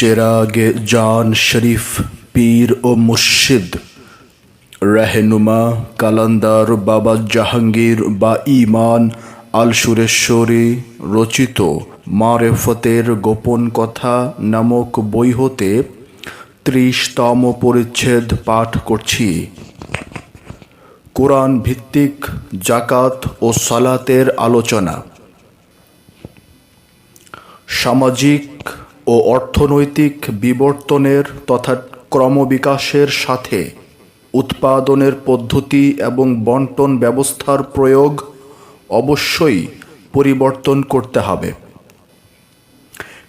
চেরাগে জান শরীফ পীর ও মুর্শিদ रहनुमा কালান্দার বাবা জাহাঙ্গীর বা ইমান আল সুরেশ্বরী রচিত মারেফতের গোপন কথা নামক বই হতে ৩০তম পরিচ্ছেদ পাঠ করছি। কোরআন ভিত্তিক জাকাত ও সালাতের আলোচনা। সামাজিক ও অর্থনৈতিক বিবর্তনের তথা ক্রমবিকাশের সাথে উৎপাদনের পদ্ধতি এবং বন্টন ব্যবস্থার প্রয়োগ অবশ্যই পরিবর্তন করতে হবে,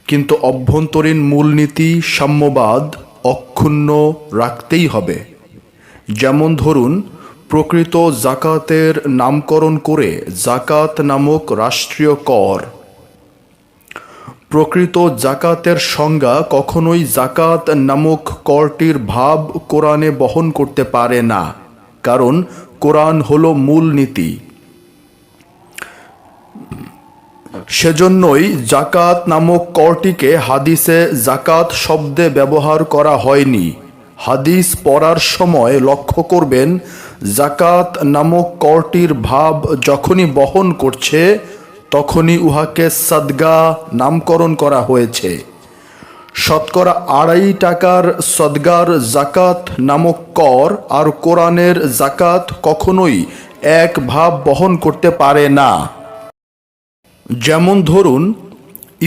কিন্তু অভ্যন্তরীণ মূলনীতি সাম্যবাদ অক্ষুণ্ণ রাখতেই হবে। যেমন ধরুন, প্রকৃত জাকাতের নামকরণ করে জাকাত নামক রাষ্ট্রীয় কর। প্রকৃত জাকাতের সংজ্ঞা কখনোই জাকাত নামক করটির ভাব কোরআনে বহন করতে পারে না, কারণ কোরআন হলো মূলনীতি। সেজন্যই জাকাত নামক করটিকে হাদিসে জাকাত শব্দে ব্যবহার করা হয়নি। হাদিস পড়ার সময় লক্ষ্য করবেন, জাকাত নামক করটির ভাব যখনই বহন করছে তখনই উহাকে সাদগা নামকরণ করা হয়েছে। শতকরা ২.৫ টাকার সদগার জাকাত নামক কর আর কোরআনের জাকাত কখনোই এক ভাব বহন করতে পারে না। যেমন ধরুন,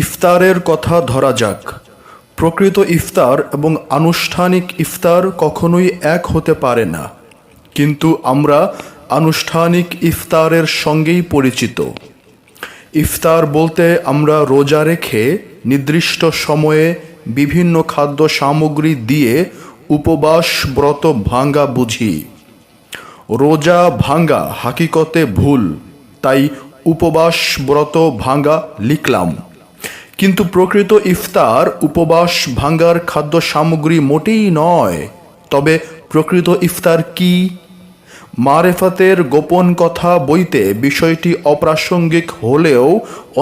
ইফতারের কথা ধরা যাক। প্রকৃত ইফতার এবং আনুষ্ঠানিক ইফতার কখনোই এক হতে পারে না, কিন্তু আমরা আনুষ্ঠানিক ইফতারের সঙ্গেই পরিচিত। ইফতার বলতে আমরা রোজা রেখে নির্দিষ্ট সময়ে বিভিন্ন খাদ্য সামগ্রী দিয়ে উপবাস ব্রত ভাঙ্গা বুঝি। রোজা ভাঙ্গা হাকিকতে ভুল, তাই উপবাস ব্রত ভাঙ্গা লিখলাম। কিন্তু প্রকৃত ইফতার উপবাস ভাঙ্গার খাদ্য সামগ্রী মোটেই নয়। তবে প্রকৃত ইফতার কি? মারেফাতের গোপন কথা বইতে বিষয়টি অপ্রাসঙ্গিক হলেও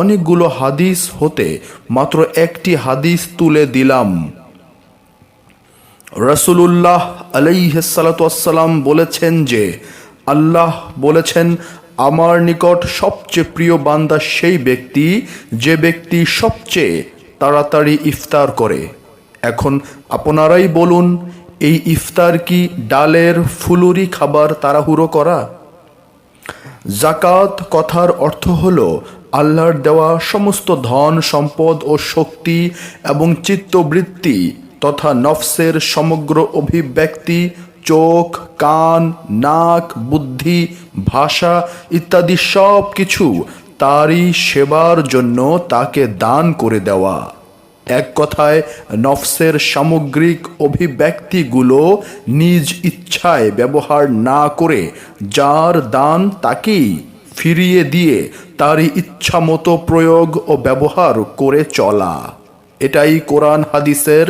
অনেকগুলো হাদিস হতে মাত্র একটি হাদিস তুলে দিলাম। রাসূলুল্লাহ আলাইহিসসালাম বলেছেন যে, আল্লাহ বলেছেন, আমার নিকট সবচেয়ে প্রিয় বান্দা সেই ব্যক্তি যে ব্যক্তি সবচেয়ে তাড়াতাড়ি ইফতার করে। এখন আপনারাই বলুন, এই ইফতার কি ডালের ফুলুরি খাবার তাড়াহুড়ো করা? জাকাত কথার অর্থ হল আল্লাহর দেওয়া সমস্ত ধন সম্পদ ও শক্তি এবং চিত্তবৃত্তি তথা নফসের সমগ্র অভিব্যক্তি, চোখ, কান, নাক, বুদ্ধি, ভাষা ইত্যাদি সব কিছু তারই সেবার জন্য তাকে দান করে দেওয়া। এক কথায়, নফসের সামগ্রিক অভিব্যক্তিগুলো নিজ ইচ্ছায় ব্যবহার না করে যার দান তাকেই ফিরিয়ে দিয়ে তারই ইচ্ছা মতো প্রয়োগ ও ব্যবহার করে চলা। এটাই কোরআন হাদিসের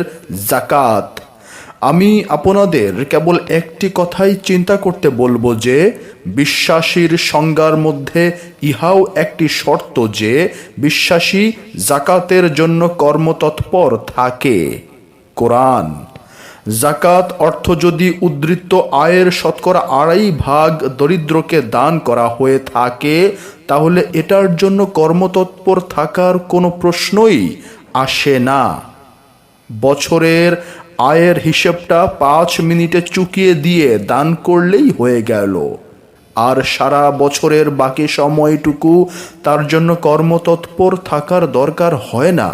জাকাত। আমি আপনাদের কেবল একটি কথাই চিন্তা করতে বলবো যে, বিশ্বাসীর সংজ্ঞার মধ্যে ইহাও একটি শর্ত যে বিশ্বাসী জাকাতের জন্য কর্মতৎপর থাকে। কোরআন জাকাত অর্থ যদি উদ্ধৃত আয়ের শতকরা ২.৫ ভাগ দরিদ্রকে দান করা হয়ে থাকে, তাহলে এটার জন্য কর্মতৎপর থাকার কোনো প্রশ্নই আসে না। বছরের আয়ের হিসেবটা ৫ মিনিটে চুকিয়ে দিয়ে দান করলেই হয়ে গেল, আর সারা বছরের বাকি সময়টুকু তার জন্য কর্মতৎপর থাকার দরকার হয় না।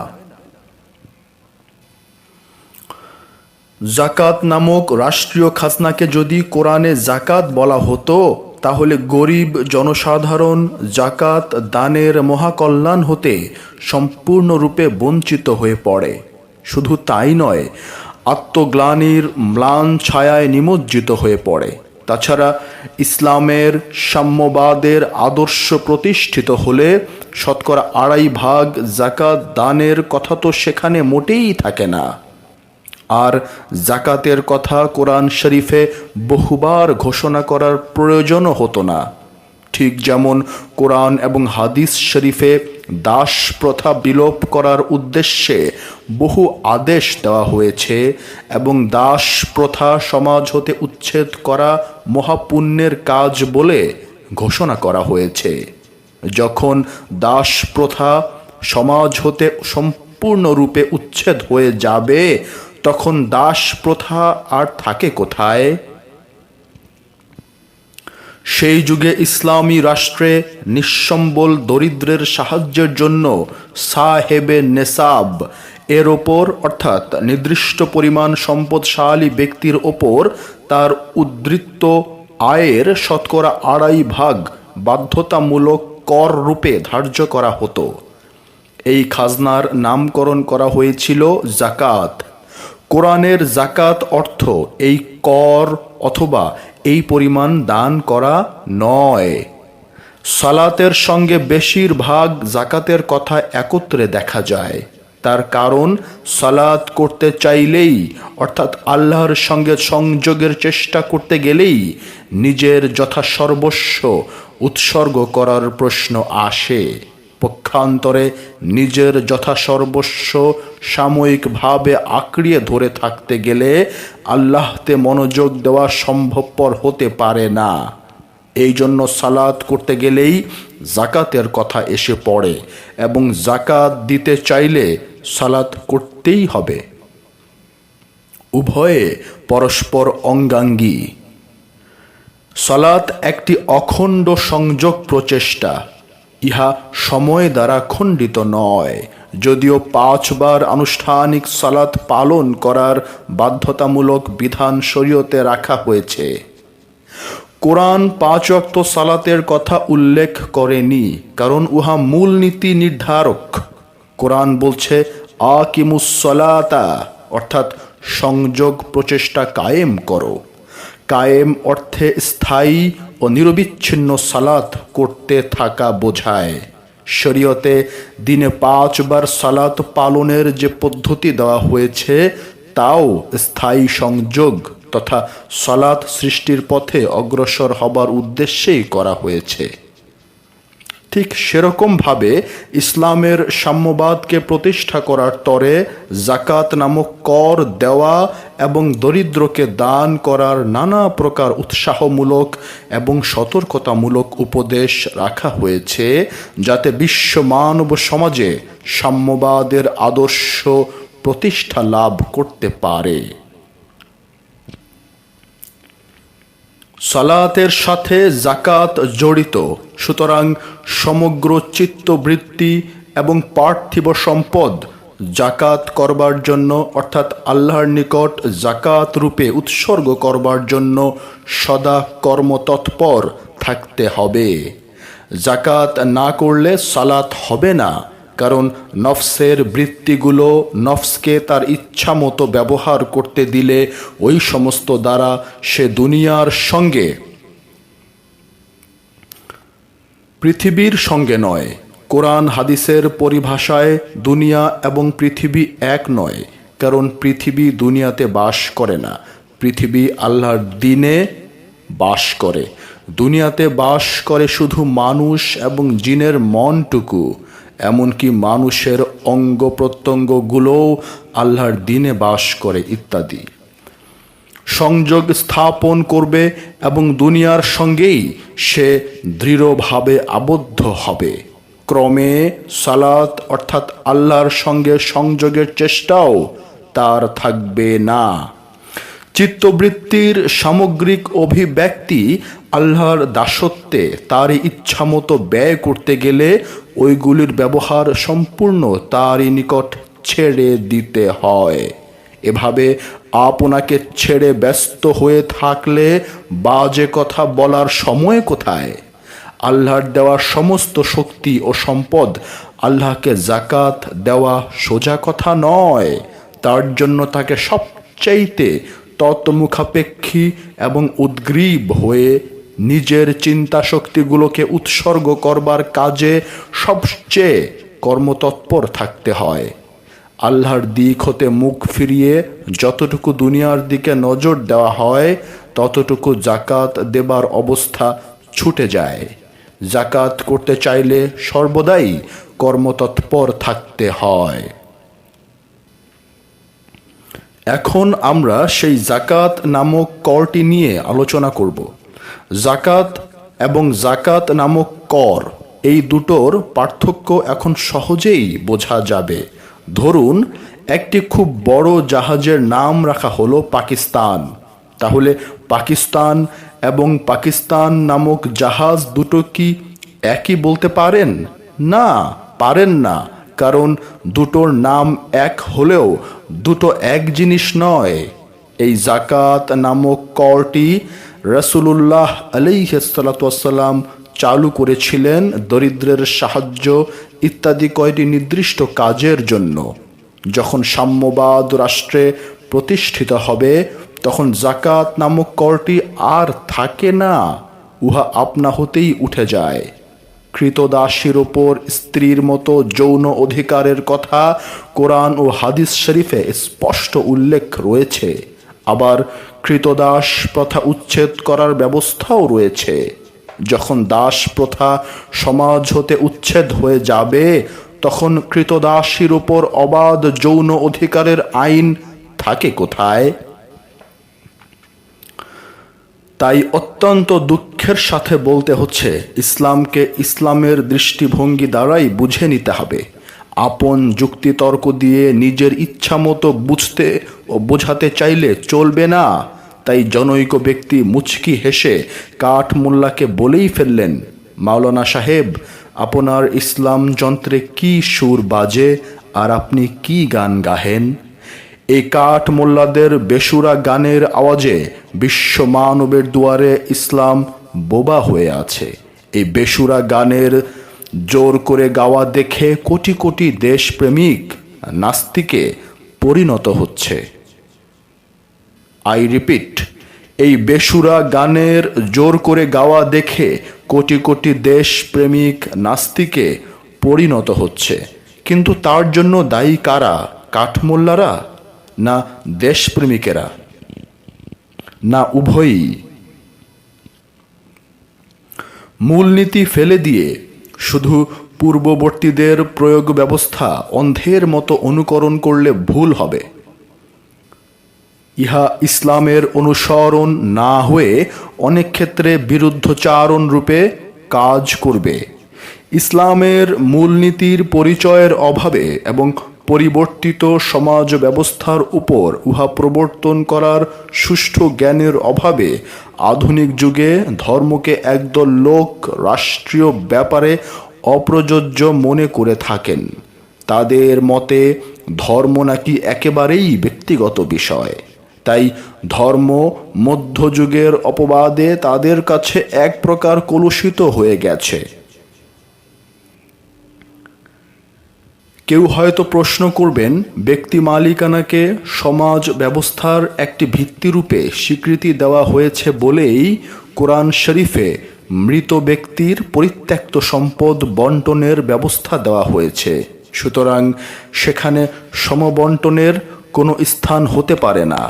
জাকাত নামক রাষ্ট্রীয় খাজনাকে যদি কোরআনে জাকাত বলা হতো, তাহলে গরিব জনসাধারণ জাকাত দানের মহাকল্যাণ হতে সম্পূর্ণরূপে বঞ্চিত হয়ে পড়ে। শুধু তাই নয়, আত্মগ্লানির ম্লান ছায়ায় নিমজ্জিত হয়ে পড়ে। তাছাড়া ইসলামের সাম্যবাদের আদর্শ প্রতিষ্ঠিত হলে শতকরা ২.৫ ভাগ জাকাত দানের কথা তো সেখানে মোটেই থাকে না। আর জাকাতের কথা কোরআন শরীফে বহুবার ঘোষণা করার প্রয়োজনও হতো না। ঠিক যেমন কোরআন এবং হাদিস শরীফে দাস প্রথা বিলোপ করার উদ্দেশ্যে বহু আদেশ দেওয়া হয়েছে এবং দাস প্রথা সমাজ হতে উচ্ছেদ করা মহাপুণ্যের কাজ বলে ঘোষণা করা হয়েছে। যখন দাস প্রথা সমাজ হতে সম্পূর্ণরূপে উচ্ছেদ হয়ে যাবে, তখন দাস প্রথা আর থাকে কোথায়? সেই যুগে ইসলামী রাষ্ট্রে নিঃসম্বল দরিদ্রের সাহায্যের জন্য সাহেবে নেসাব এর ওপর, অর্থাৎ নির্দিষ্ট পরিমাণ সম্পদশালী ব্যক্তির ওপর তার উদ্ধৃত আয়ের 2.5% বাধ্যতামূলক কর রূপে ধার্য করা হতো। এই খাজনার নামকরণ করা হয়েছিল জাকাত। কোরআনের জাকাত অর্থ এই কর অথবা এই পরিমাণ দান করা নয়। সালাতের সঙ্গে বেশিরভাগ জাকাতের কথা একত্রে দেখা যায়। তার কারণ, সালাত করতে চাইলেই, অর্থাৎ আল্লাহর সঙ্গে সংযোগের চেষ্টা করতে গেলেই নিজের যথাসর্বস্ব উৎসর্গ করার প্রশ্ন আসে। পক্ষান্তরে নিজের যথাসর্বস্ব সাময়িকভাবে আঁকড়িয়ে ধরে থাকতে গেলে আল্লাহতে মনোযোগ দেওয়া সম্ভবপর হতে পারে না। এই জন্য সালাত করতে গেলেই জাকাতের কথা এসে পড়ে এবং জাকাত দিতে চাইলে সালাত করতেই হবে। উভয়ে পরস্পর অঙ্গাঙ্গী। সালাত একটি অখণ্ড সংযোগ প্রচেষ্টা। ইহা সময় দ্বারা খণ্ডিত নয়। যদিও 5 বার আনুষ্ঠানিক সালাত পালন করার বাধ্যতামূলক বিধান শরীয়তে রাখা হয়েছে, কোরআন 5 ওয়াক্ত সালাতের কথা উল্লেখ করেনি, কারণ উহা মূলনীতি নির্ধারক। কোরআন বলছে আকিমুস সালাতা, অর্থাৎ সংযোগ প্রচেষ্টা কায়েম করো। কায়েম অর্থে স্থায়ী ও নিরবিচ্ছিন্ন সালাত করতে থাকা বোঝায়। শরীয়তে দিনে 5 বার সালাত পালনের যে পদ্ধতি দেওয়া হয়েছে, তাও স্থায়ী সংযোগ তথা সালাত সৃষ্টির পথে অগ্রসর হবার উদ্দেশ্যেই করা হয়েছে। ঠিক সেরকমভাবে ইসলামের সাম্যবাদকে প্রতিষ্ঠা করার তরে জাকাত নামক কর দেওয়া এবং দরিদ্রকে দান করার নানা প্রকার উৎসাহমূলক এবং সতর্কতামূলক উপদেশ রাখা হয়েছে, যাতে বিশ্ব মানব সমাজে সাম্যবাদের আদর্শ প্রতিষ্ঠা লাভ করতে পারে। সালাতের সাথে জাকাত জড়িত, সুতরাং সমগ্র চিত্তবৃত্তি এবং পার্থিব সম্পদ জাকাত করবার জন্য, অর্থাৎ আল্লাহর নিকট জাকাত রূপে উৎসর্গ করবার জন্য সদা কর্মতৎপর থাকতে হবে। জাকাত না করলে সালাত হবে না, কারণ নফসের বৃত্তিগুলো নফসকে তার ইচ্ছা মতো ব্যবহার করতে দিলে ওই সমস্ত দ্বারা সে দুনিয়ার সঙ্গে, পৃথিবীর সঙ্গে নয়। কোরআন হাদিসের পরিভাষায় দুনিয়া এবং পৃথিবী এক নয়, কারণ পৃথিবী দুনিয়াতে বাস করে না, পৃথিবী আল্লাহর দ্বীনে বাস করে। দুনিয়াতে বাস করে শুধু মানুষ এবং জিনের মনটুকু, এমনকি মানুষের অঙ্গ প্রত্যঙ্গগুলোও আল্লাহর দ্বীনে বাস করে ইত্যাদি। সংযোগ স্থাপন করবে এবং দুনিয়ার সঙ্গেই সে দৃঢ়ভাবে আবদ্ধ হবে। ক্রমে সালাত অর্থাৎ আল্লাহর সঙ্গে সংযোগের চেষ্টাও তার থাকবে না। চিত্তবৃত্তির সামগ্রিক অভিব্যক্তি আল্লাহর দাসত্বে তারই ইচ্ছামতো ব্যয় করতে গেলে ওইগুলির ব্যবহার সম্পূর্ণ তারই নিকট ছেড়ে দিতে হয়। এভাবে আপনাকে ছেড়ে ব্যস্ত হয়ে থাকলে বাজে কথা বলার সময় কোথায়? আল্লাহর দেওয়া সমস্ত শক্তি ও সম্পদ আল্লাহকে জাকাত দেওয়া সোজা কথা নয়। তার জন্য তাকে সবচাইতে তৎমুখাপেক্ষী এবং উদ্গ্রীব হয়ে নিজের চিন্তা শক্তিগুলোকে উৎসর্গ করবার কাজে সবচেয়ে কর্মতৎপর থাকতে হয়। আল্লাহর দিক হতে মুখ ফিরিয়ে যতটুকু দুনিয়ার দিকে নজর দেওয়া হয়, ততটুকু জাকাত দেবার অবস্থা ছুটে যায়। জাকাত করতে চাইলে সর্বদাই কর্মতৎপর থাকতে হয়। এখন আমরা সেই জাকাত নামক করটি নিয়ে আলোচনা করব। জাকাত এবং জাকাত নামক কর, এই দুটোর পার্থক্য এখন সহজেই বোঝা যাবে। ধরুন একটি খুব বড় জাহাজের নাম রাখা হলো পাকিস্তান। তাহলে পাকিস্তান এবং পাকিস্তান নামক জাহাজ দুটো কি একই বলতে পারেন? না, পারেন না, কারণ দুটোর নাম এক হলেও দুটো এক জিনিস নয়। এই জাকাত নামক করটি রাসূলুল্লাহ আলাইহিসসালাতু ওয়াসসালাম চালু করেছিলেন দরিদ্রের সাহায্য ইত্যাদি কয়টি নির্দিষ্ট কাজের জন্য। যখন সাম্যবাদ রাষ্ট্রে প্রতিষ্ঠিত হবে তখন জাকাত নামক করটি আর থাকে না, উহা আপনা হতেই উঠে যায়। কৃতদাসীর ওপর স্ত্রীর মতো যৌন অধিকারের কথা কোরআন ও হাদিস শরীফে স্পষ্ট উল্লেখ রয়েছে। আবার কৃতদাস প্রথা উচ্ছেদ করার ব্যবস্থাও রয়েছে। যখন দাস প্রথা সমাজ হতে উচ্ছেদ হয়ে যাবে তখন কৃতদাসীর ওপর অবাধ যৌন অধিকারের আইন থাকে কোথায়? তাই অত্যন্ত দুঃখের সাথে বলতে হচ্ছে, ইসলামকে ইসলামের দৃষ্টিভঙ্গি দ্বারাই বুঝে নিতে হবে। আপন যুক্তিতর্ক দিয়ে নিজের ইচ্ছা মতো বুঝতে ও বোঝাতে চাইলে চলবে না। তাই জনৈক ব্যক্তি মুচকি হেসে কাঠ মোল্লাকে বলেই ফেললেন, মাওলানা সাহেব, আপনার ইসলাম যন্ত্রে কি সুর বাজে আর আপনি কি গান গাহেন? এই কাঠ মোল্লাদের বেসুরা গানের আওয়াজে বিশ্ব মানবের দুয়ারে ইসলাম বোবা হয়ে আছে। এই বেসুরা গানের জোর করে গাওয়া দেখে কোটি কোটি দেশপ্রেমিক নাস্তিকে পরিণত হচ্ছে। আই রিপিট, এই বেসুরা গানের জোর করে গাওয়া দেখে কোটি কোটি দেশপ্রেমিক নাস্তিকে পরিণত হচ্ছে। কিন্তু তার জন্য দায়ী কারা? কাঠমোল্লারা না দেশপ্রেমিকেরা? না উভয়ই? মূলনীতি ফেলে দিয়ে শুধু পূর্ববর্তীদের প্রয়োগ ব্যবস্থা অন্ধের মতো অনুকরণ করলে ভুল হবে। ইহা ইসলামের অনুসরণ না হয়ে অনেক ক্ষেত্রে বিরুদ্ধচারণ রূপে কাজ করবে। ইসলামের মূলনীতির পরিচয়ের অভাবে এবং পরিবর্তিত সমাজ ব্যবস্থার উপর উহা প্রবর্তন করার সুষ্ঠু জ্ঞানের অভাবে আধুনিক যুগে ধর্মকে একদল লোক রাষ্ট্রীয় ব্যাপারে অপ্রযোজ্য মনে করে থাকেন। তাদের মতে ধর্ম নাকি একেবারেই ব্যক্তিগত বিষয়। তাই ধর্ম মধ্যযুগের অপবাদে তাদের কাছে এক প্রকার কলুষিত হয়ে গেছে। কেউ হয়তো প্রশ্ন করবেন, ব্যক্তি মালিকানাকে সমাজ ব্যবস্থার একটি ভিত্তিরূপে স্বীকৃতি দেওয়া হয়েছে বলেই কোরআন শরীফে মৃত ব্যক্তির পরিত্যক্ত সম্পদ বন্টনের ব্যবস্থা দেওয়া হয়েছে। সুতরাং সেখানে সমবন্টনের কোনো স্থান হতে পারে না।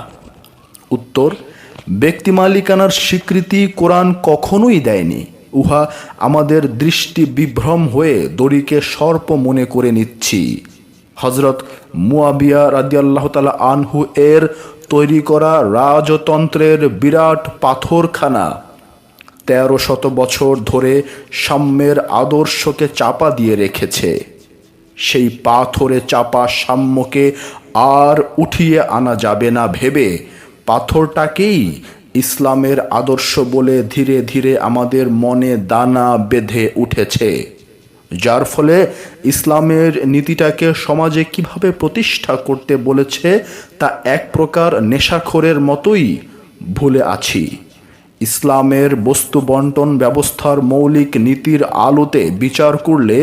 উত্তর, ব্যক্তি মালিকানার স্বীকৃতি কোরআন কখনোই দেয়নি। উহা আমাদের দৃষ্টি বিভ্রম হয়ে দড়িকে সর্প মনে করে নিচ্ছি। হযরত মুয়াবিয়া রাদিয়াল্লাহু তাআলা আনহু এর তৈরি করা রাজতন্ত্রের বিরাট পাথরখানা 1300 বছর ধরে সাম্যের আদর্শকে চাপা দিয়ে রেখেছে। সেই পাথরে চাপা সাম্যকে আর উঠিয়ে আনা যাবে না ভেবে পাথরটাকেই ইসলামের আদর্শ বলে ধীরে ধীরে আমাদের মনে দানা বেঁধে উঠেছে, যার ফলে ইসলামের নীতিটাকে সমাজে কিভাবে প্রতিষ্ঠা করতে বলেছে তা এক প্রকার নেশাখোরের মতোই ভুলে আছি। ইসলামের বস্তু বন্টন ব্যবস্থার মৌলিক নীতির আলোতে বিচার করলে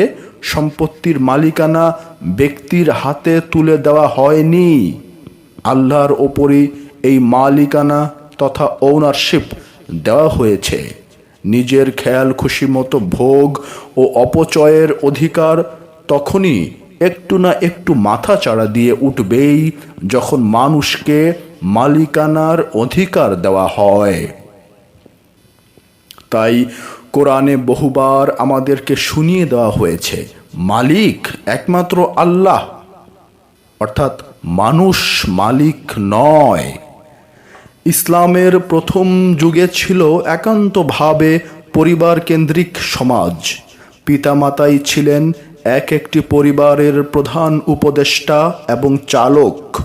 সম্পত্তির মালিকানা ব্যক্তির হাতে তুলে দেওয়া হয়নি। আল্লাহর ওপরই এই মালিকানা তথা ওনারশিপ দেওয়া হয়েছে। নিজের খেয়াল খুশি মতো ভোগ ও অপচয়ের অধিকার তখনই একটু না একটু মাথা চাড়া দিয়ে উঠবেই যখন মানুষকে মালিকানার অধিকার দেওয়া হয়। তাই কোরআনে বহুবার আমাদেরকে শুনিয়ে দেওয়া হয়েছে মালিক একমাত্র আল্লাহ, অর্থাৎ মানুষ মালিক নয়। ইসলামের প্রথম যুগে ছিল একান্তভাবে পরিবার কেন্দ্রিক সমাজ। পিতামাতাই ছিলেন এক একটি পরিবারের প্রধান উপদেষ্টা এবং চালক।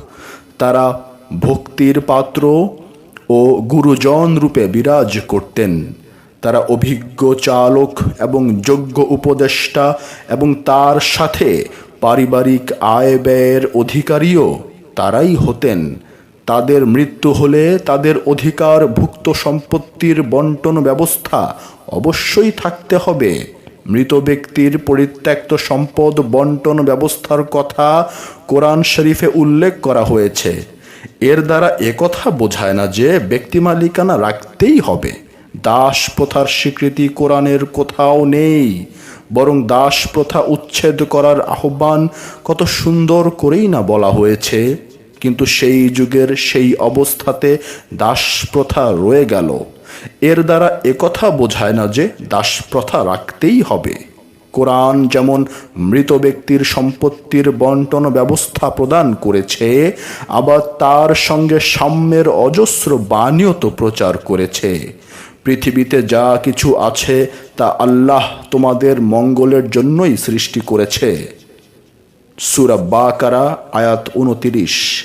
তারা ভক্তির পাত্র ও গুরুজন রূপে বিরাজ করতেন। তারা অভিজ্ঞ চালক এবং যোগ্য উপদেষ্টা এবং তার সাথে পারিবারিক আয় ব্যয়ের অধিকারীও তারাই হতেন। তাদের মৃত্যু হলে তাদের অধিকারভুক্ত সম্পত্তির বন্টন ব্যবস্থা অবশ্যই থাকতে হবে। মৃত ব্যক্তির পরিত্যক্ত সম্পদ বন্টন ব্যবস্থার কথা কোরআন শরীফে উল্লেখ করা হয়েছে। এর দ্বারা একথা বোঝায় না যে ব্যক্তি মালিকানা রাখতেই হবে। দাস প্রথার স্বীকৃতি কোরআনের কোথাও নেই, বরং দাস প্রথা উচ্ছেদ করার আহ্বান কত সুন্দর করেই না বলা হয়েছে। কিন্তু সেই যুগের সেই অবস্থাতে দাস প্রথা রয়ে গেল। এর দ্বারা একথা বোঝায় না যে দাস প্রথা রাখতেই হবে। কোরআন যেমন মৃত ব্যক্তির সম্পত্তির বন্টন ব্যবস্থা প্রদান করেছে, আবার তার সঙ্গে সাম্যের অজস্র বাণীও তো প্রচার করেছে। পৃথিবীতে যা কিছু আছে তা আল্লাহ তোমাদের মঙ্গলের জন্যই সৃষ্টি করেছে। সূরা বাকারা আয়াত 29।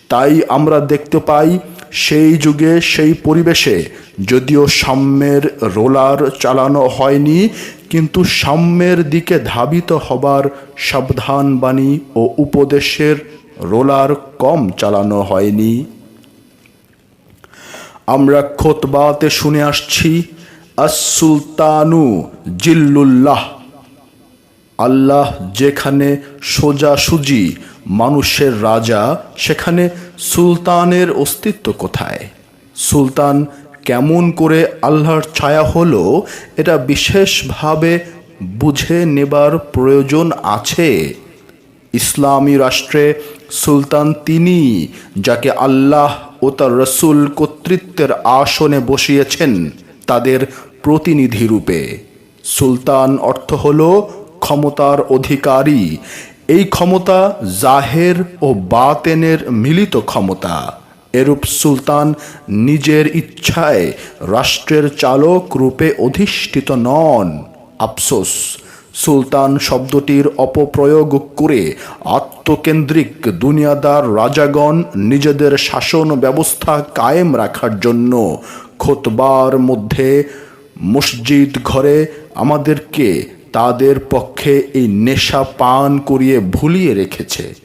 তাই আমরা দেখতে পাই সেই যুগে সেই পরিবেশে যদিও সাম্যের রোলার চালানো হয়নি, কিন্তু সাম্যের দিকে ধাবিত হবার সাবধানবাণী ও উপদেশের রোলার কম চালানো হয়নি। আমরা খুতবাতে শুনে আসছি আস-সুলতানু জিল্লুল্লাহ। আল্লাহ যেখানে সোজাসুজি মানুষের রাজা, সেখানে সুলতানের অস্তিত্ব কোথায়? সুলতান কেমন করে আল্লাহর ছায়া হলো, এটা বিশেষভাবে বুঝে নেবার প্রয়োজন আছে। ইসলামী রাষ্ট্রে সুলতান তিনি যাকে আল্লাহ ও তার রসুল কর্তৃত্বের আসনে বসিয়েছেন তাদের প্রতিনিধি রূপে। সুলতান অর্থ হলো ক্ষমতার অধিকারী। এই ক্ষমতা জাহের ও বাতেনের মিলিত ক্ষমতা। এরূপ সুলতান নিজের ইচ্ছায় রাষ্ট্রের চালক রূপে অধিষ্ঠিত নন। আফসোস, সুলতান শব্দটির অপপ্রয়োগ করে আত্মকেন্দ্রিক দুনিয়াদার রাজাগণ নিজেদের শাসন ব্যবস্থা কায়েম রাখার জন্য খুতবার মধ্যে মসজিদ ঘরে আমাদেরকে তাদের পক্ষে এই নেশা পান করিয়ে ভুলিয়ে রেখেছে।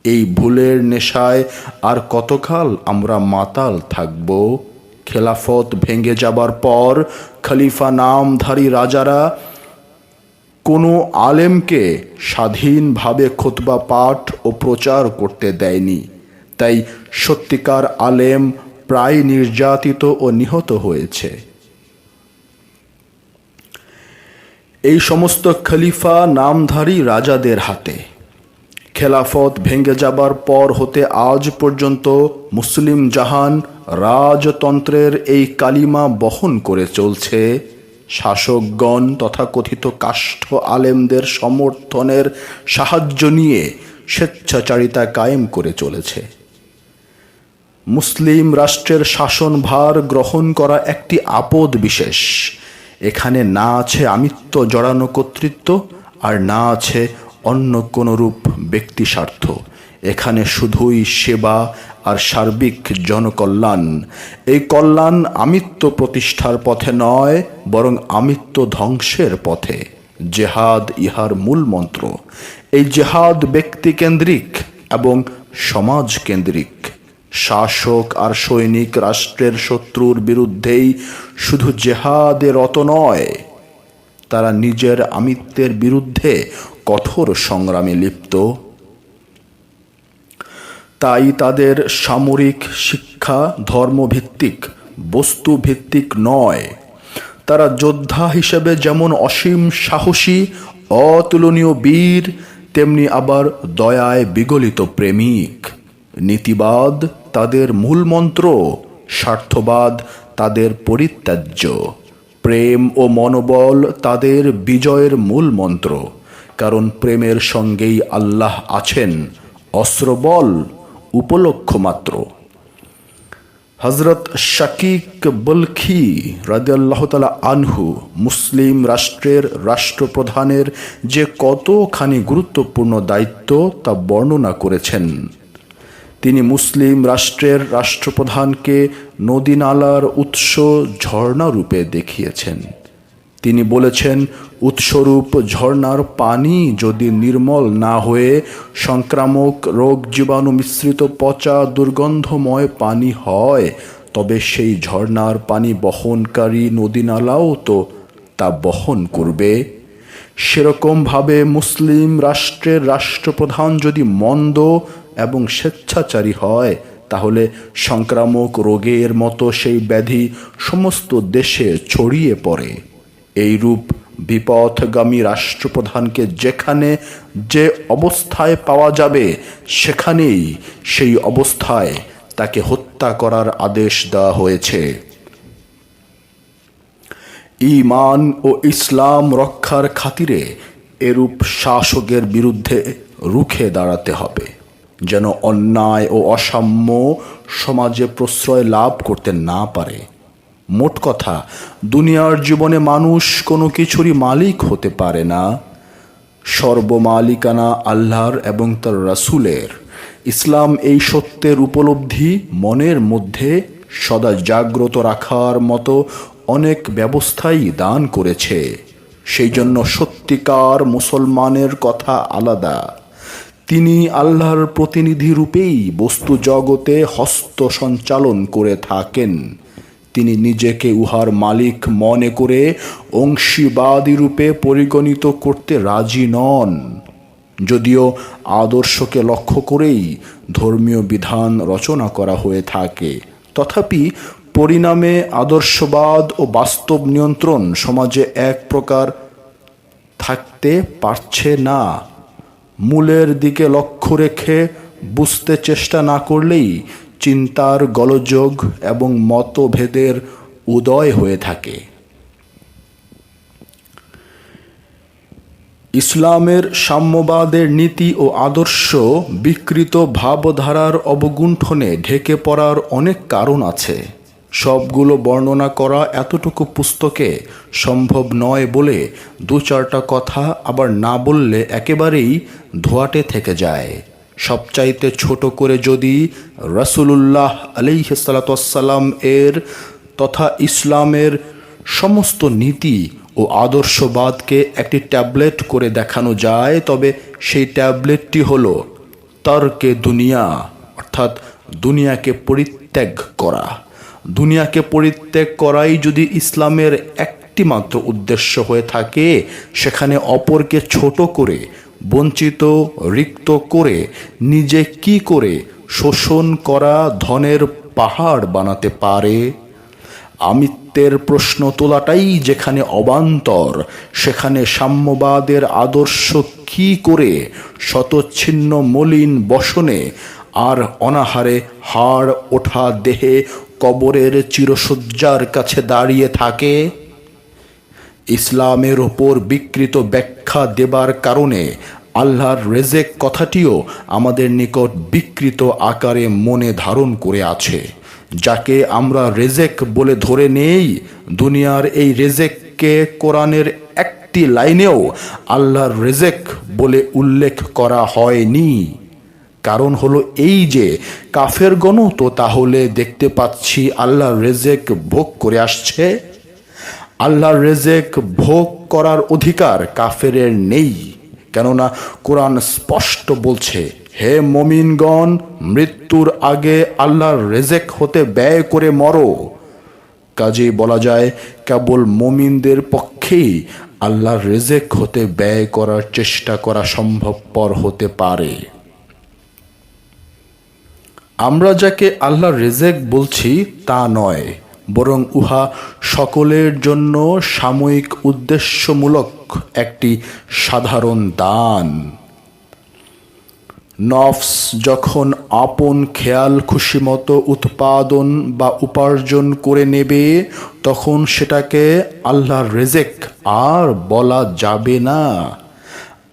এই ভুলের নেশায় আর কতকাল আমরা মাতাল থাকব? খেলাফত ভেঙে যাবার পর খলিফা নামধারী রাজারা কোনো আলেমকে স্বাধীনভাবে খুতবা পাঠ ও প্রচার করতে দেয়নি। তাই সত্যিকার আলেম প্রায় নির্যাতিত ও নিহত হয়েছে। এই সমস্ত খলিফা নামধারী রাজাদের হাতে। খেলাফত ভেঙে যাবার পর হতে আজ পর্যন্ত মুসলিম জাহান রাজতন্ত্রের এই কালিমা বহন করে চলছে। শাসকগণ তথাকথিত কাষ্ঠ আলেমদের সমর্থনের সাহায্য নিয়ে স্বেচ্ছাচারিতা কায়েম করে চলেছে। মুসলিম রাষ্ট্রের শাসনভার গ্রহণ করা একটি আপদ বিশেষ। এখানে না আছে আমিত্ব জড়ানো কর্তৃত্ব, আর না আছে অন্য কোন রূপ ব্যক্তি স্বার্থ। এখানে শুধুই সেবা আর সার্বিক জনকল্যাণ। এই কল্যাণ আমিত্ব প্রতিষ্ঠার পথে নয়, বরং আমিত্ব ধ্বংসের পথে। জেহাদ ইহার মূল মন্ত্র। এই জেহাদ ব্যক্তিকেন্দ্রিক এবং সমাজকেন্দ্রিক। শাসক আর সৈনিক রাষ্ট্রের শত্রুর বিরুদ্ধেই শুধু জেহাদে রত নয়, তারা নিজের আমিত্বের বিরুদ্ধে কঠোর সংগ্রামে লিপ্ত। তাই তাদের সামরিক শিক্ষা ধর্মভিত্তিক, বস্তুভিত্তিক নয়। তারা যোদ্ধা হিসেবে যেমন অসীম সাহসী, অতুলনীয় বীর, তেমনি আবার দয়ায় বিগলিত প্রেমিক। নীতিবাদ তাদের মূল মন্ত্র, স্বার্থবাদ তাদের পরিত্যাজ্য। প্রেম ও মনোবল তাদের বিজয়ের মূল মন্ত্র, কারণ প্রেমের সঙ্গেই আল্লাহ আছেন, অস্ত্রবল উপলক্ষ মাত্র। হযরত শাকিক বলখি রাদিয়াল্লাহু তাআলা আনহু মুসলিম রাষ্ট্রের রাষ্ট্রপ্রধানের যে কতখানি গুরুত্বপূর্ণ দায়িত্ব তা বর্ণনা করেছেন। তিনি মুসলিম রাষ্ট্রের রাষ্ট্রপ্রধানকে নদী নালার উৎস ঝর্ণা রূপে দেখিয়েছেন। তিনি বলেছেন, উৎসরূপ ঝর্ণার পানি যদি নির্মল না হয়ে সংক্রামক রোগ জীবাণু মিশ্রিত পচা দুর্গন্ধময় পানি হয়, তবে সেই ঝর্ণার পানি বহনকারী নদীনালাও তো তা বহন করবে। সেরকমভাবে মুসলিম রাষ্ট্রের রাষ্ট্রপ্রধান যদি মন্দ এবং স্বেচ্ছাচারী হয়, তাহলে সংক্রামক রোগের মতো সেই ব্যাধি সমস্ত দেশে ছড়িয়ে পড়ে। এইরূপ বিপথগামী রাষ্ট্রপ্রধানকে যেখানে যে অবস্থায় পাওয়া যাবে, সেখানেই সেই অবস্থায় তাকে হত্যা করার আদেশ দেওয়া হয়েছে। ঈমান ও ইসলাম রক্ষার খাতিরে এরূপ শাসকের বিরুদ্ধে রুখে দাঁড়াতে হবে, যেন অন্যায় ও অসাম্য সমাজে প্রশ্রয় লাভ করতে না পারে। মোট কথা, দুনিয়ার জীবনে মানুষ কোনো কিছুরই মালিক হতে পারে না। সর্বমালিকানা আল্লাহর এবং তার রাসূলের। ইসলাম এই সত্যের উপলব্ধি মনের মধ্যে সদা জাগ্রত রাখার মতো অনেক ব্যবস্থাই দান করেছে। সেই জন্য সত্যিকার মুসলমানের কথা আলাদা। তিনি আল্লাহর প্রতিনিধি রূপেই বস্তু জগতে হস্ত সঞ্চালন করে থাকেন। তিনি নিজেকে উহার মালিক মনে করে অংশীবাদী রূপে পরিগণিত করতে রাজি নন। যদিও আদর্শকে লক্ষ্য করেই ধর্মীয় বিধান রচনা করা হয়ে থাকে, তথাপি পরিণামে আদর্শবাদ ও বাস্তব নিয়ন্ত্রণ সমাজে এক প্রকার থাকতে পারছে না। মূলের দিকে লক্ষ্য রেখে বুঝতে চেষ্টা না করলেই চিন্তার গোলযোগ এবং মতভেদের উদয় হয়ে থাকে। ইসলামের সাম্যবাদের নীতি ও আদর্শ বিকৃত ভাবধারার অবগুণ্ঠনে ঢেকে পড়ার অনেক কারণ আছে। সবগুলো বর্ণনা করা এতটুকু পুস্তকে সম্ভব নয় বলে দু চারটা কথা আবার না বললে একেবারেই ধোঁয়াটে থেকে যায়। সবচাইতে ছোট করে যদি রাসূলুল্লাহ আলাইহিস সালাতু ওয়াস সালাম এর তথা ইসলামের সমস্ত নীতি ও আদর্শবাদকে একটি ট্যাবলেট করে দেখানো যায়, তবে সেই ট্যাবলেটটি হলো তর্কে দুনিয়া, অর্থাৎ দুনিয়াকে পরিত্যাগ করা। দুনিয়াকে পরিত্যাগ করাই যদি ইসলামের একটি মাত্র উদ্দেশ্য হয়ে থাকে, সেখানে অপরকে ছোট করে, বঞ্চিত, রিক্ত করে নিজে কি করে শোষণ করা ধনের পাহাড় বানাতে পারে? আমিত্বের প্রশ্ন তোলাটাই যেখানে অবান্তর, সেখানে সাম্যবাদের আদর্শ কি করে শতচ্ছিন্ন মলিন বসনে আর অনাহারে হাড় ওঠা দেহে কবরের চিরসজ্জার কাছে দাঁড়িয়ে থাকে? ইসলামের ওপর বিকৃত ব্যাখ্যা দেবার কারণে আল্লাহর রেজেক কথাটিও আমাদের নিকট বিকৃত আকারে মনে ধারণ করে আছে। যাকে আমরা রেজেক বলে ধরে নেই, দুনিয়ার এই রেজেককে কোরআনের একটি লাইনেও আল্লাহর রেজেক বলে উল্লেখ করা হয়নি। কারণ হলো এই যে, কাফেরগণও তো তাহলে দেখতে পাচ্ছি আল্লাহর রেজেক ভোগ করে আসছে। আল্লাহর রেজেক ভোগ করার অধিকার কাফেরের নেই, কেননা কোরআন স্পষ্ট বলছে, হে মুমিনগণ, মৃত্যুর আগে আল্লাহর রেজেক হতে ব্যয় করে মরো। কাজেই বলা যায়, কেবল মুমিনদের পক্ষেই আল্লাহর রেজেক হতে ব্যয় করার চেষ্টা করা সম্ভবপর হতে পারে। আমরা যাকে আল্লাহর রেজেক বলছি তা নয়, বরং উহা সকলের জন্য সাময়িক উদ্দেশ্যমূলক একটি সাধারণ দান। নফস যখন আপন খেয়াল খুশি মতো উৎপাদন বা উপার্জন করে নেবে, তখন সেটাকে আল্লাহর রেজেক আর বলা যাবে না।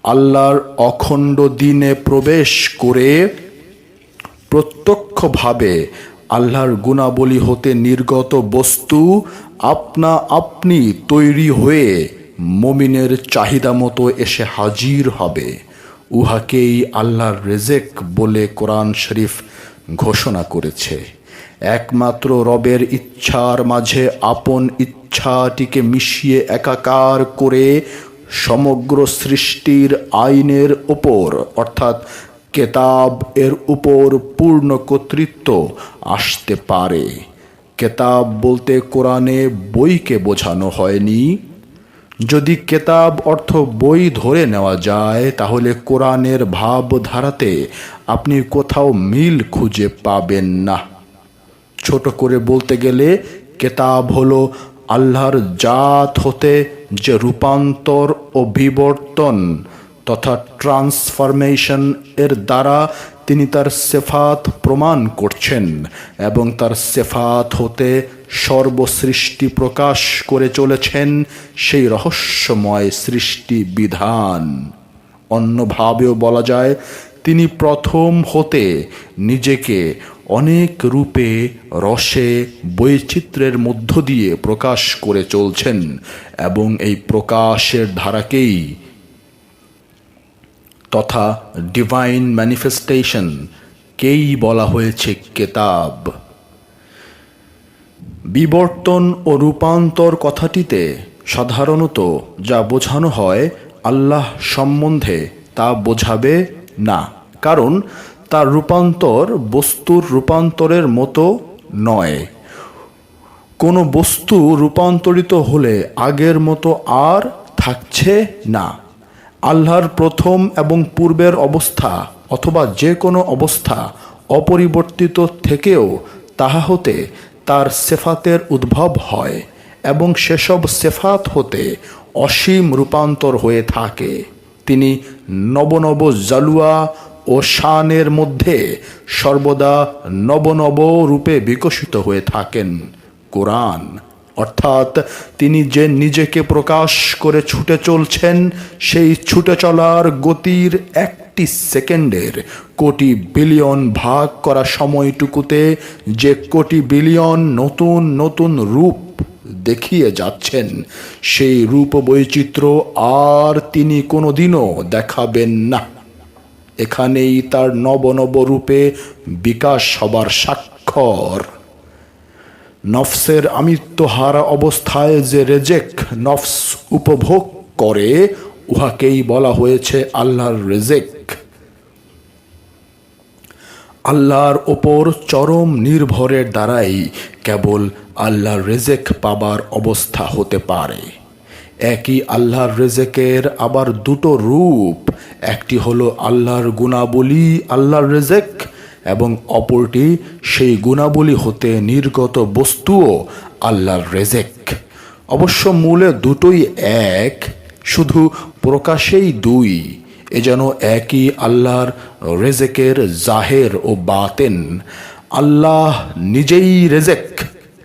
আল্লাহর অখণ্ড দিনে প্রবেশ করে প্রত্যক্ষভাবে আল্লাহর গুণাবলী হতে নির্গত বস্তু আপনা আপনি তৈরি হয়ে মুমিনের চাহিদা মতো এসে হাজির হবে। উহাকেই আল্লাহর রেজেক বলে কোরআন শরীফ ঘোষণা করেছে। একমাত্র রবের ইচ্ছার মাঝে আপন ইচ্ছাটিকে মিশিয়ে একাকার করে সমগ্র সৃষ্টির আইনের উপর অর্থাৎ কেতাব এর উপর পূর্ণ কর্তৃত্ব আসতে পারে। কেতাব বলতে কোরআনে বইকে বোঝানো হয়নি। যদি কেতাব অর্থ বই ধরে নেওয়া যায়, তাহলে কোরআনের ভাবধারাতে আপনি কোথাও মিল খুঁজে পাবেন না। ছোট করে বলতে গেলে কেতাব হলো আল্লাহর জাত হতে যে রূপান্তর ও বিবর্তন তথা ট্রান্সফরমেশন এর দ্বারা তিনি তার সেফাত প্রমাণ করছেন এবং তার সেফাত হতে সর্বসৃষ্টি প্রকাশ করে চলেছেন সেই রহস্যময় সৃষ্টি বিধান। অন্যভাবেও বলা যায়, তিনি প্রথম হতে নিজেকে অনেক রূপে রসে বৈচিত্র্যের মধ্য দিয়ে প্রকাশ করে চলছেন এবং এই প্রকাশের ধারাকেই তথা ডিভাইন ম্যানিফেস্টেশন কেই বলা হয়েছে কেতাব। বিবর্তন ও রূপান্তর কথাটিতে সাধারণত যা বোঝানো হয় আল্লাহ সম্বন্ধে তা বোঝাবে না, কারণ তার রূপান্তর বস্তুর রূপান্তরের মতো নয়। কোনো বস্তু রূপান্তরিত হলে আগের মতো আর থাকছে না। আল্লাহর প্রথম এবং পূর্বের অবস্থা অথবা যে কোনো অবস্থা অপরিবর্তিত থেকেও তাহা হতে তার সেফাতের উদ্ভব হয় এবং সেসব সেফাত হতে অসীম রূপান্তর হয়ে থাকে। তিনি নব নব জালুয়া ও শানের মধ্যে সর্বদা নব নব রূপে বিকশিত হয়ে থাকেন। কোরআন অর্থাৎ তিনি যে নিজেকে প্রকাশ করে ছুটে চলছেন, সেই ছুটে চলার গতির একটি সেকেন্ডের কোটি বিলিয়ন ভাগ করা সময়টুকুতে যে কোটি বিলিয়ন নতুন নতুন রূপ দেখিয়ে যাচ্ছেন, সেই রূপ বৈচিত্র্য আর তিনি কোনোদিনও দেখাবেন না। এখানেই তার নব নব রূপে বিকাশ হবার স্বাক্ষর। নফসের আমিত্বহারা অবস্থায় যে রেজেক নফস উপভোগ করে, উহাকেই বলা হয়েছে আল্লাহর রেজেক। আল্লাহর ওপর চরম নির্ভরের দ্বারাই কেবল আল্লাহর রেজেক পাবার অবস্থা হতে পারে। একই আল্লাহর রেজেকের আবার দুটো রূপ, একটি হলো আল্লাহর গুণাবলী আল্লাহর রেজেক এবং অপরটি সেই গুণাবলী হতে নির্গত বস্তুও আল্লাহর রেজেক। অবশ্য মূলে দুটোই এক, শুধু প্রকাশেই দুই। এ যেন একই আল্লাহর রেজেকের জাহের ও বাতেন। আল্লাহ নিজেই রেজেক,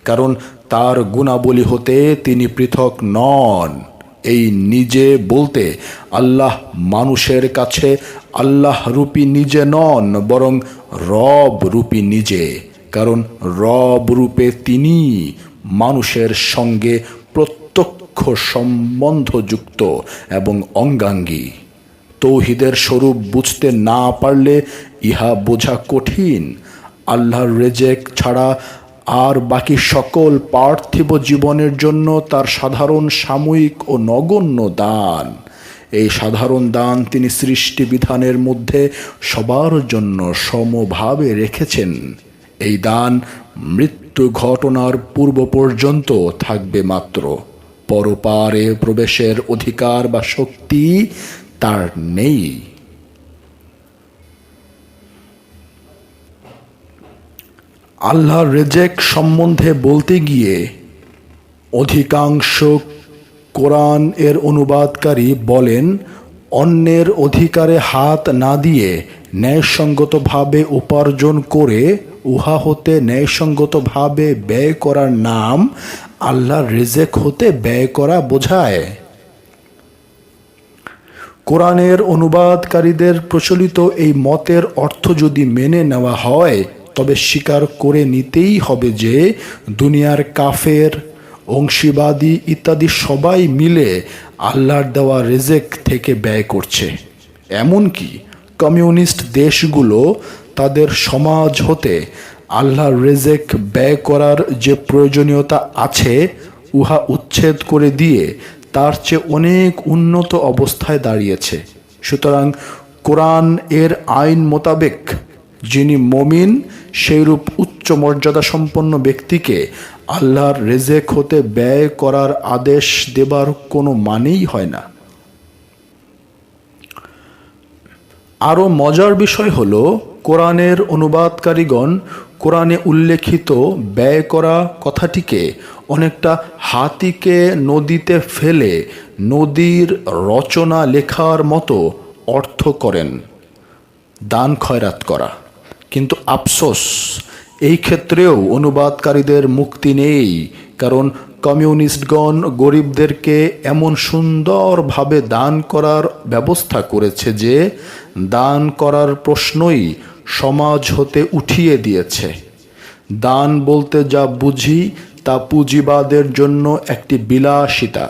কারণ তার গুণাবলী হতে তিনি পৃথক নন। এই নিজে বলতে আল্লাহ মানুষের কাছে আল্লাহ রূপী নিজে নন, বরং রব রূপী নিজে, কারণ রব রূপে তিনি মানুষের সঙ্গে প্রত্যক্ষ সম্বন্ধযুক্ত এবং অঙ্গাঙ্গী। তৌহিদের স্বরূপ বুঝতে না পারলে ইহা বোঝা কঠিন। আল্লাহর রেজেক ছাড়া আর বাকি সকল পার্থিব জীবনের জন্য তার সাধারণ সাময়িক ও নগণ্য দান। এই সাধারণ দান তিনি সৃষ্টি বিধানের মধ্যে সবার জন্য সমভাবে রেখেছেন। এই দান মৃত্যু ঘটনার পূর্ব পর্যন্ত থাকবে মাত্র। পরপারে প্রবেশের অধিকার বা শক্তি তার নেই। আল্লাহর রেজেক সম্বন্ধে বলতে গিয়ে অধিকাংশ কোরআন এর অনুবাদকারী বলেন, অন্যের অধিকারে হাত না দিয়ে ন্যায়সঙ্গতভাবে উপার্জন করে উহা হতে ন্যায়সঙ্গতভাবে ব্যয় করার নাম আল্লাহর রিজেক হতে ব্যয় করা বোঝায়। কোরআনের অনুবাদকারীদের প্রচলিত এই মতের অর্থ যদি মেনে নেওয়া হয়, তবে স্বীকার করে নিতেই হবে যে দুনিয়ার কাফের, অংশীবাদী ইত্যাদি সবাই মিলে আল্লাহর দেওয়া রিজেক থেকে ব্যয় করছে। এমনকি কমিউনিস্ট দেশগুলো তাদের সমাজ হতে আল্লাহর রিজেক ব্যয় করার যে প্রয়োজনীয়তা আছে উহা উচ্ছেদ করে দিয়ে তার চেয়ে অনেক উন্নত অবস্থায় দাঁড়িয়েছে। সুতরাং কোরআন এর আইন মোতাবেক যিনি মমিন সেইরূপ উচ্চ মর্যাদা সম্পন্ন ব্যক্তিকে আল্লাহর রিজেক হতে ব্যয় করার আদেশ দেবার কোনো মানেই হয় না। আরও মজার বিষয় হলো, কোরআনের অনুবাদকারীগণ কোরআনে উল্লেখিত ব্যয় করা কথাটিকে অনেকটা হাতিকে নদীতে ফেলে নদীর রচনা লেখার মতো অর্থ করেন দান খয়রাত করা। কিন্তু আফসোস, এই ক্ষেত্রেও অনুবাদকারীদের মুক্তি নেই, কারণ কমিউনিস্টগণ গরিবদেরকে এমন সুন্দরভাবে দান করার ব্যবস্থা করেছে যে দান করার প্রশ্নই সমাজ হতে উঠিয়ে দিয়েছে। দান বলতে যা বুঝি তা পুঁজিবাদের জন্য একটি বিলাসিতা।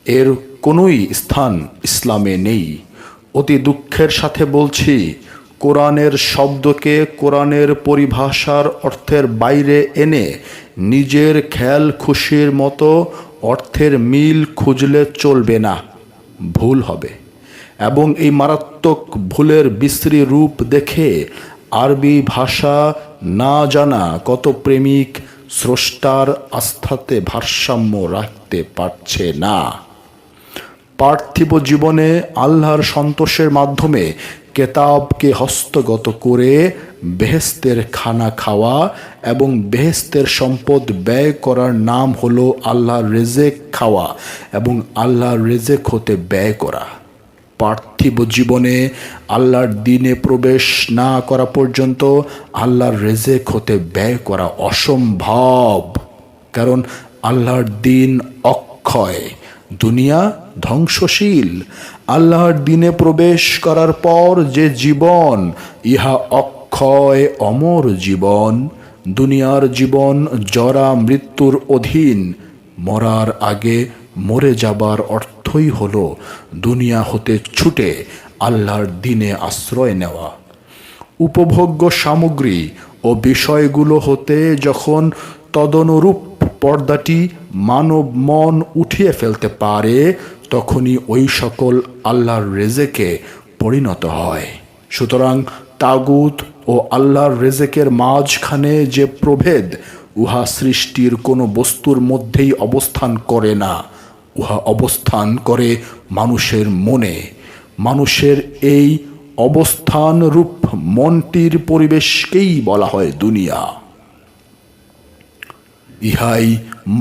এর কোনোই স্থান ইসলামে নেই। অতি দুঃখের সাথে বলছি, কোরআনের শব্দকে কোরআনের পরিভাষার অর্থের বাইরে এনে নিজের খেয়াল খুশির মতো অর্থের মিল খুঁজলে চলবে না, ভুল হবে। এবং এই মারাত্মক ভুলের বিশ্রী রূপ দেখে আরবি ভাষা না জানা কত প্রেমিক স্রষ্টার আস্থাতে ভারসাম্য রাখতে পারছে না। পার্থিব জীবনে আল্লাহর সন্তোষের মাধ্যমে কেতাবকে হস্তগত করে বেহেস্তের খানা খাওয়া এবং বেহেস্তের সম্পদ ব্যয় করার নাম হলো আল্লাহর রিজেক খাওয়া এবং আল্লাহর রিজেক হতে ব্যয় করা। পার্থিব জীবনে আল্লাহর দ্বীনে প্রবেশ না করা পর্যন্ত আল্লাহর রিজেক হতে ব্যয় করা অসম্ভব, কারণ আল্লাহর দ্বীন অক্ষয়, দুনিয়া ধ্বংসশীল। আল্লাহর দ্বীনে প্রবেশ করার পর যে জীবন, ইহা অক্ষয় অমর জীবন। দুনিয়ার জীবন জরা মৃত্যুর অধীন। মরার আগে মরে যাবার অর্থই হলো দুনিয়া হতে ছুটে আল্লাহর দ্বীনে আশ্রয় নেওয়া। উপভোগ্য সামগ্রী ও বিষয়গুলো হতে যখন তদনুরূপ পর্দাটি মানব মন উঠিয়ে ফেলতে পারে, তখনই ওই সকল আল্লাহর রিজেকে পরিণত হয়। সুতরাং তাগুত ও আল্লাহর রিজেকের মাঝখানে যে প্রভেদ, উহা সৃষ্টির কোনো বস্তুর মধ্যেই অবস্থান করে না, উহা অবস্থান করে মানুষের মনে। মানুষের এই অবস্থান রূপ মনটির পরিবেশকেই বলা হয় দুনিয়া। ইহাই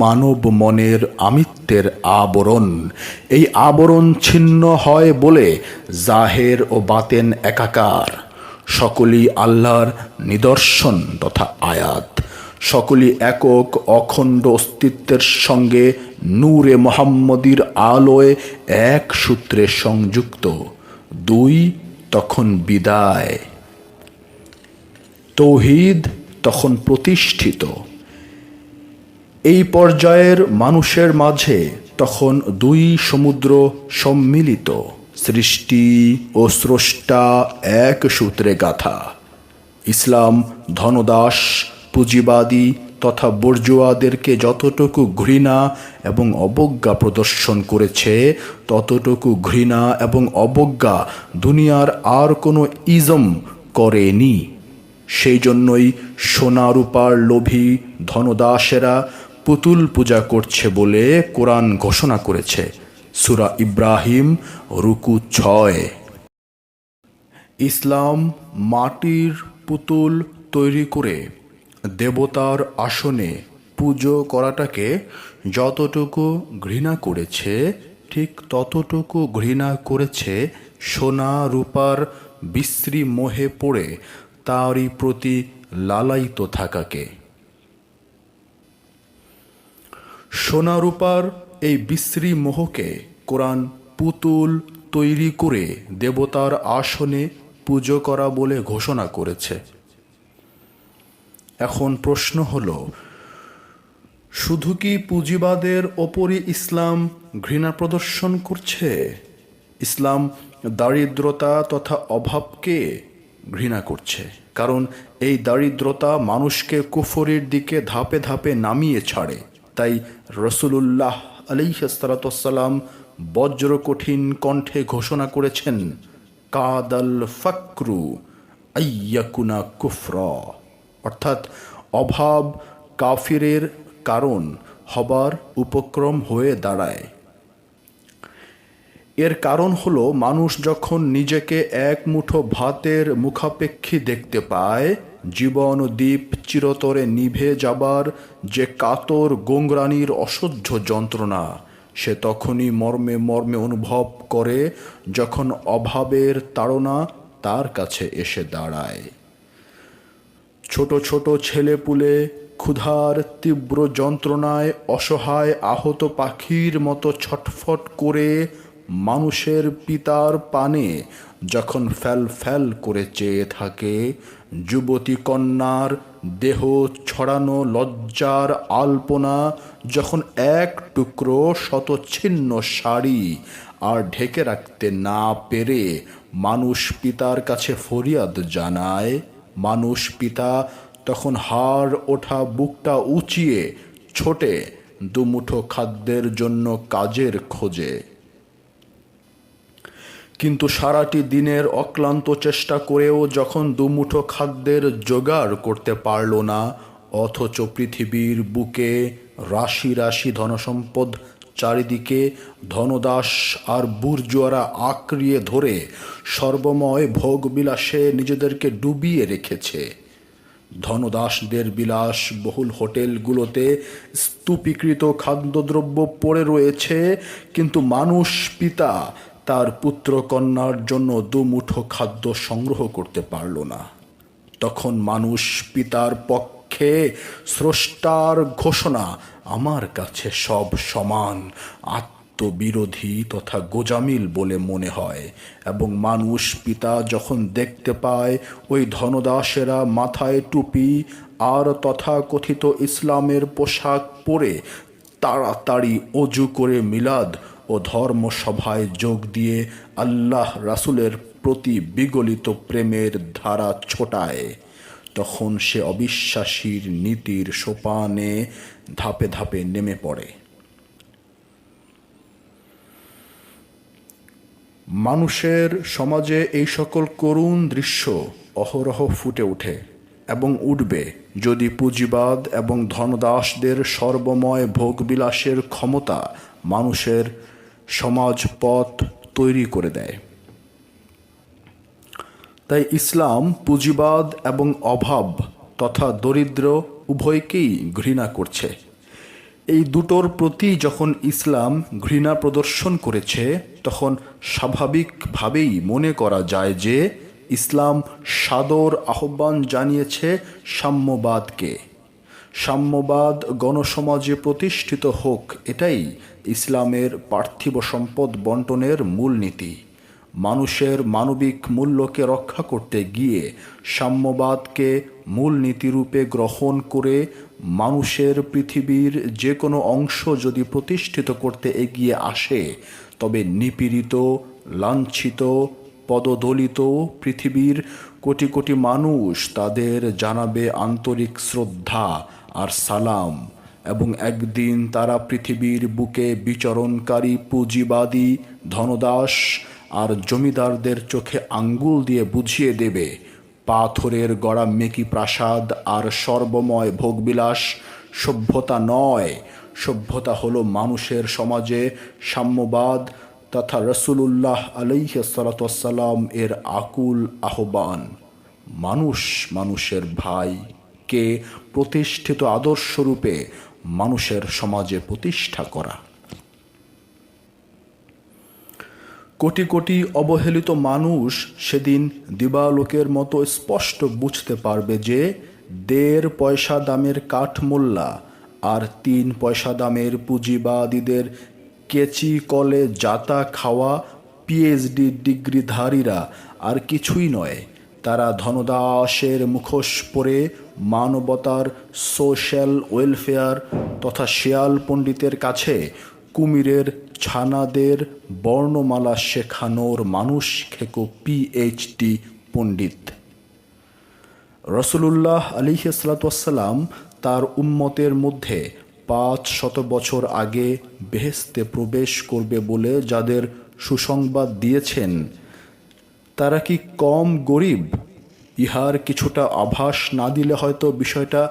মানব মনের আমিত্বের আবরণ। এই আবরণ ছিন্ন হয় বলে জাহের ও বাতেন একাকার। সকলই আল্লাহর নিদর্শন তথা আয়াত। সকলই একক অখণ্ড অস্তিত্বের সঙ্গে নূরে মোহাম্মদীর আলোয় এক সূত্রে সংযুক্ত। দুই তখন বিদায়, তৌহিদ তখন প্রতিষ্ঠিত। এই পর্যায়ের মানুষের মাঝে তখন দুই সমুদ্র সম্মিলিত, সৃষ্টি ও স্রষ্টা এক সূত্রে গাথা। ইসলাম ধনদাস, পুঁজিবাদী তথা বর্জুয়াদেরকে যতটুকু ঘৃণা এবং অবজ্ঞা প্রদর্শন করেছে, ততটুকু ঘৃণা এবং অবজ্ঞা দুনিয়ার আর কোনো ইজম করেনি। সেই জন্যই সোনা রূপার লোভী ধনদাসেরা পুতুল পূজা করছে বলে কোরআন ঘোষণা করেছে, সূরা ইব্রাহিম রুকু 6। ইসলাম মাটির পুতুল তৈরি করে দেবতার আসনে পুজো করাটাকে যতটুকু ঘৃণা করেছে, ঠিক ততটুকু ঘৃণা করেছে সোনা রূপার বিশ্রী মোহে পড়ে তারই প্রতি লালায়িত থাকাকে। সোনা রূপার এই বিশ্রী মোহকে কোরআন পুতুল তৈরি করে দেবতার আসনে পুজো করা বলে ঘোষণা করেছে। এখন প্রশ্ন হলো, শুধু কি পুঁজিবাদের ওপরই ইসলাম ঘৃণা প্রদর্শন করছে? ইসলাম দারিদ্রতা তথা অভাবকে ঘৃণা করছে, কারণ এই দারিদ্রতা মানুষকে কুফরের দিকে ধাপে ধাপে নামিয়ে ছাড়ে। তাই রসুলুল্লাহ আলাইহিসসালাম বজ্র কঠিন কণ্ঠে ঘোষণা করেছেন, কাদাল ফাকরু আইয়াকুনা কুফরা, অর্থাৎ অভাব কাফিরের কারণ হবার উপক্রম হয়ে দাঁড়ায়। এর কারণ হলো, মানুষ যখন নিজেকে এক মুঠো ভাতের মুখাপেক্ষী দেখতে পায়, জীবন দ্বীপ চিরতরে নিভে যাবার যে কাতর গোংরানির অসহ্য যন্ত্রণা, সে তখনই মর্মে মর্মে অনুভব করে যখন অভাবের তাড়না তার কাছে এসে দাঁড়ায়। ছোট ছোট ছেলেপুলে ক্ষুধার তীব্র যন্ত্রণায় অসহায় আহত পাখির মতো ছটফট করে মানুষের পিতার পানে যখন ফ্যাল ফ্যাল করে চেয়ে থাকে, যুবতী কন্যার দেহ ছড়ানো লজ্জার আলপনা যখন এক টুকরো শতচ্ছিন্ন শাড়ি আর ঢেকে রাখতে না পেরে মানুষ পিতার কাছে ফরিয়াদ জানায়, মানুষ পিতা তখন হাড় ওঠা বুকটা উঁচিয়ে ছোটে দুমুঠো খাদ্যের জন্য কাজের খোঁজে। কিন্তু সারাটি দিনের অক্লান্ত চেষ্টা করেও যখন দুমুঠো খাদ্যের জোগাড় করতে পারল না, অথচ পৃথিবীর বুকে রাশি রাশি ধনসম্পদ চারিদিকে ধনদাস আর বুর্জুয়ারা আঁকড়িয়ে ধরে সর্বময় ভোগবিলাসে নিজেদেরকে ডুবিয়ে রেখেছে। ধনদাসদের বিলাস বহুল হোটেলগুলোতে স্তূপীকৃত খাদ্যদ্রব্য পড়ে রয়েছে, কিন্তু মানুষ পিতা তার পুত্র কন্যার জন্য দুমুঠো খাদ্য সংগ্রহ করতে পারল না। তখন মানুষ পিতার পক্ষে স্রষ্টার ঘোষণা আমার কাছে সব সমান আত্মবিরোধী তথা গোজামিল বলে মনে হয়, এবং মানুষ পিতা যখন দেখতে পায় ওই ধনদাসেরা মাথায় টুপি আর তথাকথিত ইসলামের পোশাক পরে তাড়াতাড়ি অজু করে মিলাদ ও ধর্মসভায় যোগ দিয়ে আল্লাহ রাসূলের প্রতি বিগলিত প্রেমের ধারা ছোটায়, তখন সে অবিশ্বাসীর নীতির সোপানে ধাপে ধাপে নেমে পড়ে। মানুষের সমাজে এই সকল করুণ দৃশ্য অহরহ ফুটে ওঠে এবং উঠবে যদি পুঁজিবাদ এবং ধনদাসদের সর্বময় ভোগবিলাসের ক্ষমতা মানুষের সমাজ পথ তৈরি করে দেয়। তাই ইসলাম পুঁজিবাদ এবং অভাব তথা দরিদ্র উভয়কেই ঘৃণা করছে। এই দুটোর প্রতি যখন ইসলাম ঘৃণা প্রদর্শন করেছে, তখন স্বাভাবিকভাবেই মনে করা যায় যে ইসলাম সাদর আহ্বান জানিয়েছে সাম্যবাদকে। সাম্যবাদ গণসমাজে প্রতিষ্ঠিত হোক, এটাই ইসলামের পার্থিব সম্পদ বন্টনের মূলনীতি। মানুষের মানবিক মূল্যকে রক্ষা করতে গিয়ে সাম্যবাদকে মূলনীতিরূপে গ্রহণ করে মানুষের পৃথিবীর যে কোনো অংশ যদি প্রতিষ্ঠিত করতে এগিয়ে আসে, তবে নিপীড়িত, লাঞ্ছিত, পদদলিত পৃথিবীর কোটি কোটি মানুষ তাদের জানাবে আন্তরিক শ্রদ্ধা আর সালাম, এবং একদিন তারা পৃথিবীর বুকে বিচরণকারী পুঁজিবাদী ধনদাস আর জমিদারদের চোখে আঙ্গুল দিয়ে বুঝিয়ে দেবে, পাথরের গড়া মেকি প্রাসাদ আর সর্বময় ভোগবিলাস সভ্যতা নয়। সভ্যতা হলো মানুষের সমাজে সাম্যবাদ তথা রসুলুল্লাহ আলাইহিসসালাম এর আকুল আহ্বান। মানুষ মানুষের ভাই কে প্রতিষ্ঠিত আদর্শরূপে মানুষের সমাজে প্রতিষ্ঠা করা। কোটি কোটি অবহেলিত মানুষ সেদিন দিবালোকের মতো স্পষ্ট বুঝতে পারবে যে ১.৫ পয়সা দামের কাঠমোল্লা আর ৩ পয়সা দামের পুঁজিবাদীদের কেচি কলে জাতা খাওয়া পিএইচডি ডিগ্রিধারীরা আর কিছুই নয়। তারা ধনদাসের মুখোশ পরে মানবতার সোশ্যাল ওয়েলফেয়ার তথা শেয়াল পণ্ডিতের কাছে কুমিরের ছানাদের বর্ণমালা শেখানোর মানুষ খেকো পিএইচডি পণ্ডিত। রাসূলুল্লাহ আলাইহিসসালাম তার উম্মতের মধ্যে ৫০০ বছর আগে বেহেশতে প্রবেশ করবে বলে যাদের সুসংবাদ দিয়েছেন, তারা কি কম গরিব? ইহার কিছুটা আভাস না দিলে হয়তো বিষয়টা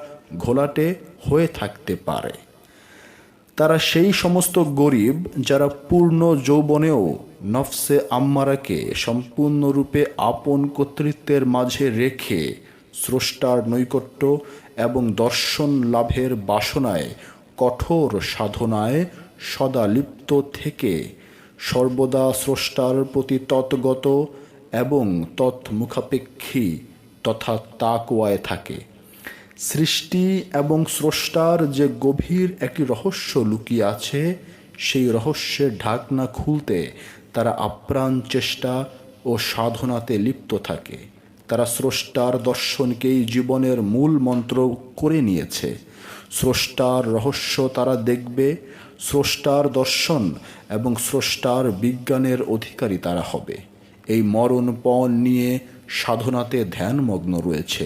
ঘোলাটে হয়ে থাকতে পারে। তারা সেই সমস্ত গরিব যারা পূর্ণ যৌবনেও নফসে আম্মারাকে সম্পূর্ণরূপে আপন কর্তৃত্বের মাঝে রেখে স্রষ্টার নৈকট্য এবং দর্শন লাভের বাসনায় কঠোর সাধনায় সদা লিপ্ত থেকে সর্বদা স্রষ্টার প্রতি তৎগত এবং তৎমুখাপেক্ষী তথা তাকওয়ায় থাকে। সৃষ্টি এবং স্রষ্টার যে গভীর একটি রহস্য লুকিয়ে আছে, সেই রহস্যের ঢাকনা খুলতে তারা আপ্রাণ চেষ্টা ও সাধনাতে লিপ্ত থাকে। তারা স্রষ্টার দর্শনকেই জীবনের মূল মন্ত্র করে নিয়েছে। স্রষ্টার রহস্য তারা দেখবে, স্রষ্টার দর্শন এবং স্রষ্টার বিজ্ঞানের অধিকারী তারা হবে। এই মরণপণ নিয়ে সাধনাতে ধ্যানমগ্ন রয়েছে।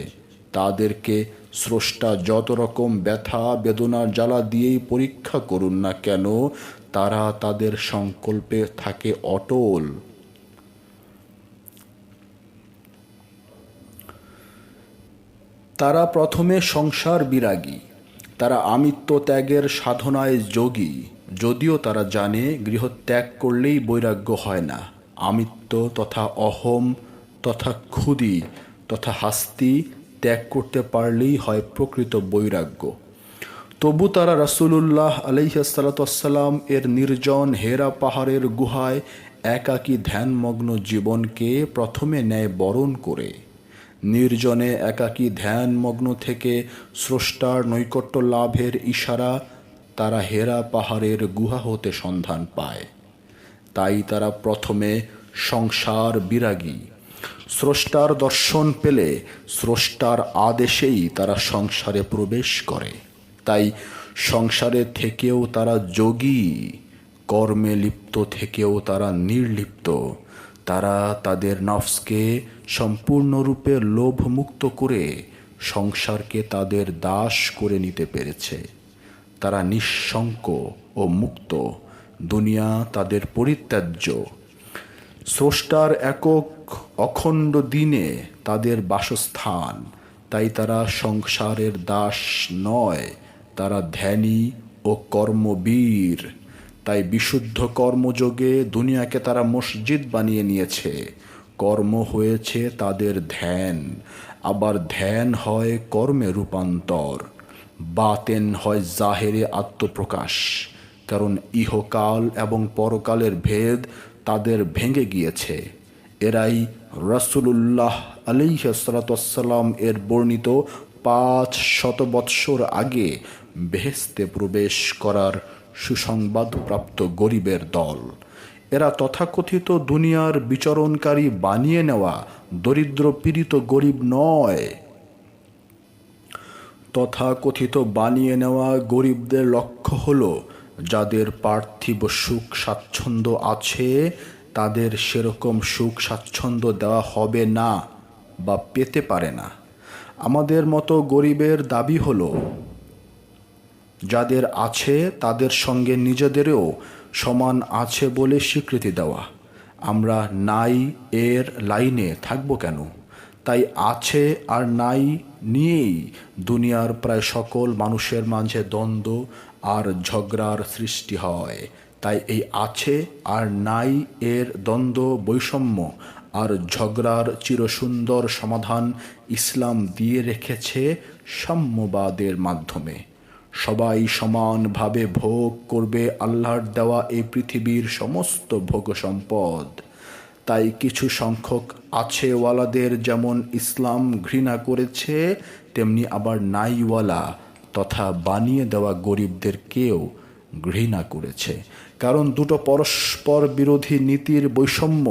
তাদেরকে স্রষ্টা যত রকম ব্যথা বেদনার জ্বালা দিয়েই পরীক্ষা করুন না কেন, তারা তাদের সংকল্পে থাকে অটল। তারা প্রথমে সংসার বিরাগী, তারা আমিত্ব ত্যাগের সাধনায় যোগী, যদিও তারা জানে গৃহত্যাগ করলেই বৈরাগ্য হয় না। আমিত্ব তথা অহম তথা ক্ষুদি তথা হাস্তি ত্যাগ করতে পারলেই হয় প্রকৃত বৈরাগ্য। তবু তারা রাসূলুল্লাহ আলাইহিসসালাম এর নির্জন হেরা পাহাড়ের গুহায় একাকী ধ্যানমগ্ন জীবনকে প্রথমে নেয় বরণ করে। নির্জনে একাকী ধ্যানমগ্ন থেকে স্রষ্টার নৈকট্য লাভের ইশারা তারা হেরা পাহাড়ের গুহা হতে সন্ধান পায়। তাই তারা প্রথমে সংসার বিরাগী। স্রষ্টার দর্শন পেলে স্রষ্টার আদেশেই তারা সংসারে প্রবেশ করে। তাই সংসারে থেকেও তারা যোগী, কর্মে লিপ্ত থেকেও তারা নির্লিপ্ত। তারা তাদের নফসকে সম্পূর্ণরূপে লোভমুক্ত করে সংসারকে তাদের দাস করে নিতে পেরেছে। তারা নিঃশঙ্ক ও মুক্ত, দুনিয়া তাদের পরিত্যাজ্য। স্রষ্টার একক অখণ্ড দিনে তাদের বাসস্থান। তাই তারা সংসারের দাস নয়, তারা ধ্যানী ও কর্মবীর। তাই বিশুদ্ধ কর্মযোগে দুনিয়াকে তারা মসজিদ বানিয়ে নিয়েছে। কর্ম হয়েছে তাদের ধ্যান, আবার ধ্যান হয় কর্মে রূপান্তর। বাতেন হয় জাহেরে আত্মপ্রকাশ, কারণ ইহকাল এবং পরকালের ভেদ তাদের ভেঙে গিয়েছে। এরাই রাসূলুল্লাহ আলাইহিসসালাম এর বর্ণিত ৫০০ বৎসর আগে বেহেশতে প্রবেশ করার সুসংবাদপ্রাপ্ত গরিবের দল। এরা তথাকথিত দুনিয়ার বিচরণকারী বানিয়ে নেওয়া দরিদ্র পীড়িত গরিব নয়। তথাকথিত বানিয়ে নেওয়া গরিবদের লক্ষ্য হল যাদের পার্থিব সুখ স্বাচ্ছন্দ্য আছে, তাদের সেরকম সুখ স্বাচ্ছন্দ্য দেওয়া হবে না বা পেতে পারে না। আমাদের মতো গরিবের দাবি হলো যাদের আছে তাদের সঙ্গে নিজেদেরও সমান আছে বলে স্বীকৃতি দেওয়া। আমরা নাই এর লাইনে থাকবো কেন? তাই আছে আর নাই নিয়েই দুনিয়ার প্রায় সকল মানুষের মাঝে দ্বন্দ্ব আর ঝগড়ার সৃষ্টি হয়। তাই এই আছে আর নাই এর দ্বন্দ্ব, বৈষম্য আর ঝগড়ার চিরসুন্দর সমাধান ইসলাম দিয়ে রেখেছে সাম্যবাদের মাধ্যমে। সবাই সমানভাবে ভোগ করবে আল্লাহর দেওয়া এই পৃথিবীর সমস্ত ভোগ সম্পদ। তাই কিছু সংখ্যক আছেওয়ালাদের যেমন ইসলাম ঘৃণা করেছে, তেমনি আবার নাইওয়ালা তথা বানিয়ে দেওয়া গরিবদেরকেও ঘৃণা করেছে। কারণ দুটো পরস্পর বিরোধী নীতির বৈষম্য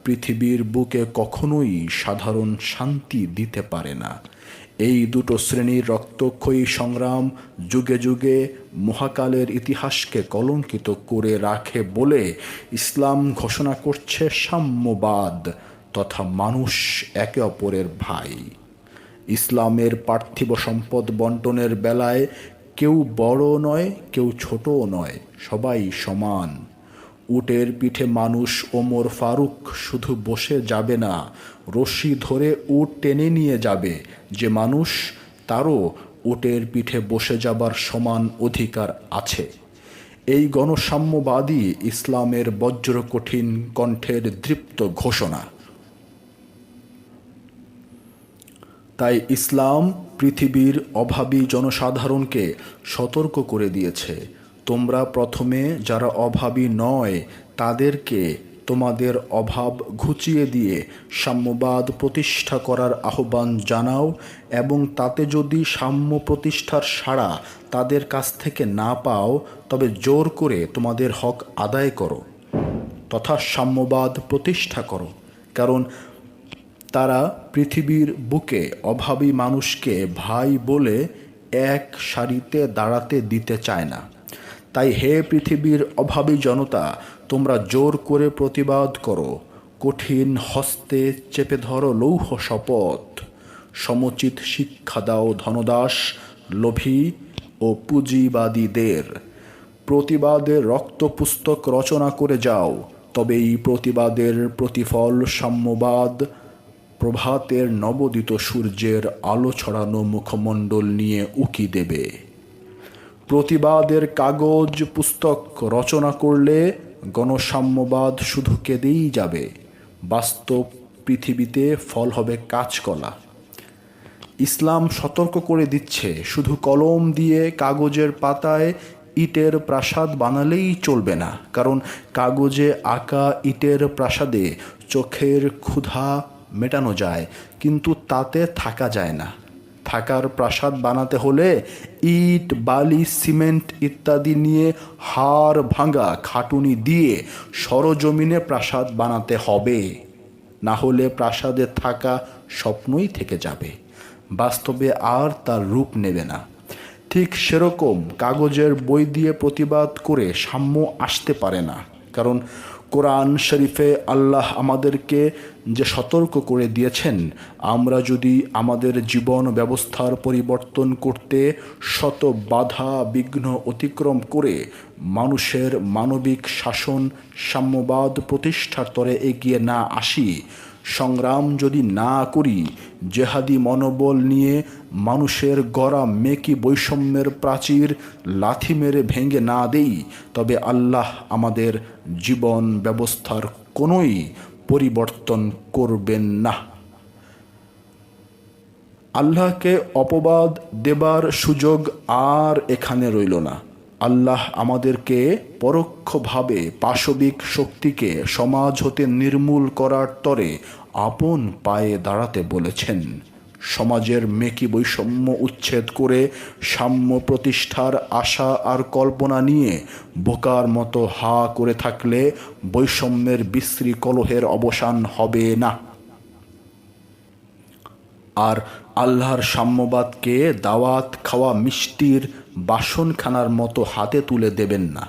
পৃথিবীর বুকে কখনোই সাধারণ শান্তি দিতে পারে না। এই দুটো শ্রেণীর রক্তক্ষয়ী সংগ্রাম যুগে যুগে মহাকালের ইতিহাসকে কলঙ্কিত করে রাখে বলে ইসলাম ঘোষণা করছে সাম্যবাদ তথা মানুষ একে অপরের ভাই। ইসলামের পার্থিব সম্পদ বন্টনের বেলায় কেউ বড় নয়, কেউ ছোটও নয়, সবাই সমান। উটের পিঠে মানুষ ওমর ফারুক শুধু বসে যাবে না, রশি ধরে উট টেনে নিয়ে যাবে যে মানুষ, তারও উটের পিঠে বসে যাবার সমান অধিকার আছে। এই গণসাম্যবাদী ইসলামের বজ্রকঠিন কণ্ঠের দৃপ্ত ঘোষণা। তাই ইসলাম পৃথিবীর অভাবী জনসাধারণকে সতর্ক করে দিয়েছে, তোমরা প্রথমে যারা অভাবী নয় তাদেরকে তোমাদের অভাব ঘুচিয়ে দিয়ে সাম্যবাদ প্রতিষ্ঠা করার আহ্বান জানাও, এবং তাতে যদি সাম্য প্রতিষ্ঠার সাড়া তাদের কাছ থেকে না পাও তবে জোর করে তোমাদের হক আদায় করো তথা সাম্যবাদ প্রতিষ্ঠা করো। কারণ তারা পৃথিবীর বুকে অভাবী মানুষকে ভাই বলে এক সারিতে দাঁড়াতে দিতে চায় না। তাই হে পৃথিবীর অভাবী জনতা, তোমরা জোর করে প্রতিবাদ করো, কঠিন হস্তে চেপে ধরো লৌহ শপথ, সমুচিত শিক্ষা দাও ধনদাস, লোভী ও পুঁজিবাদীদের। প্রতিবাদের রক্তপুস্তক রচনা করে যাও, তবে এই প্রতিবাদের প্রতিফল সাম্যবাদ প্রভাতের নবোদিত সূর্যের আলো ছড়ানো মুখমণ্ডল নিয়ে উকি দেবে। প্রতিবাদের কাগজ পুস্তক রচনা করলে গণসাম্যবাদ শুধু কেঁদেই যাবে, বাস্তব পৃথিবীতে ফল হবে কাঁচকলা। ইসলাম সতর্ক করে দিচ্ছে, শুধু কলম দিয়ে কাগজের পাতায় ইটের প্রাসাদ বানালেই চলবে না। কারণ কাগজে আঁকা ইটের প্রাসাদে চোখের ক্ষুধা মেটানো যায়, কিন্তু তাতে থাকা যায় না। থাকার প্রাসাদ বানাতে হলে ইট, বালি, সিমেন্ট ইত্যাদি নিয়ে হাড় ভাঙা খাটুনি দিয়ে সরজমিনে প্রাসাদ বানাতে হবে, না হলে প্রাসাদে থাকা স্বপ্নই থেকে যাবে, বাস্তবে আর তার রূপ নেবে না। ঠিক সেরকম কাগজের বই দিয়ে প্রতিবাদ করে সাম্য আসতে পারে না। কারণ কোরআন শরীফে আল্লাহ আমাদেরকে যে সতর্ক করে দিয়েছেন, আমরা যদি আমাদের জীবন ব্যবস্থার পরিবর্তন করতে শত বাধা বিঘ্ন অতিক্রম করে মানুষের মানবিক শাসন সাম্যবাদ প্রতিষ্ঠার তরে এগিয়ে না আসি, সংগ্রাম যদি না করি, জেহাদি মনোবল নিয়ে মানুষের গড়া মেকি বৈষম্যের প্রাচীর লাথি মেরে ভেঙে না দেই, তবে আল্লাহ আমাদের জীবন ব্যবস্থার কোনোই পরিবর্তন করবেন না। আল্লাহকে অপবাদ দেবার সুযোগ আর এখানে রইল না। আল্লাহ আমাদেরকে পরোক্ষভাবে পাশবিক শক্তিকে সমাজ হতে নির্মূল করার তরে আপন পায়ে দাঁড়াতে বলেছেন। সমাজের মেকি বৈষম্য উচ্ছেদ করে সাম্য প্রতিষ্ঠার আশা আর কল্পনা নিয়ে বোকার মতো হা করে থাকলে বৈষম্যের বিশ্রী কলহের অবসান হবে না। আর আল্লাহর সাম্যবাদকে দাওয়াত খাওয়া মিষ্টির বাসনখানার মতো হাতে তুলে দেবেন না।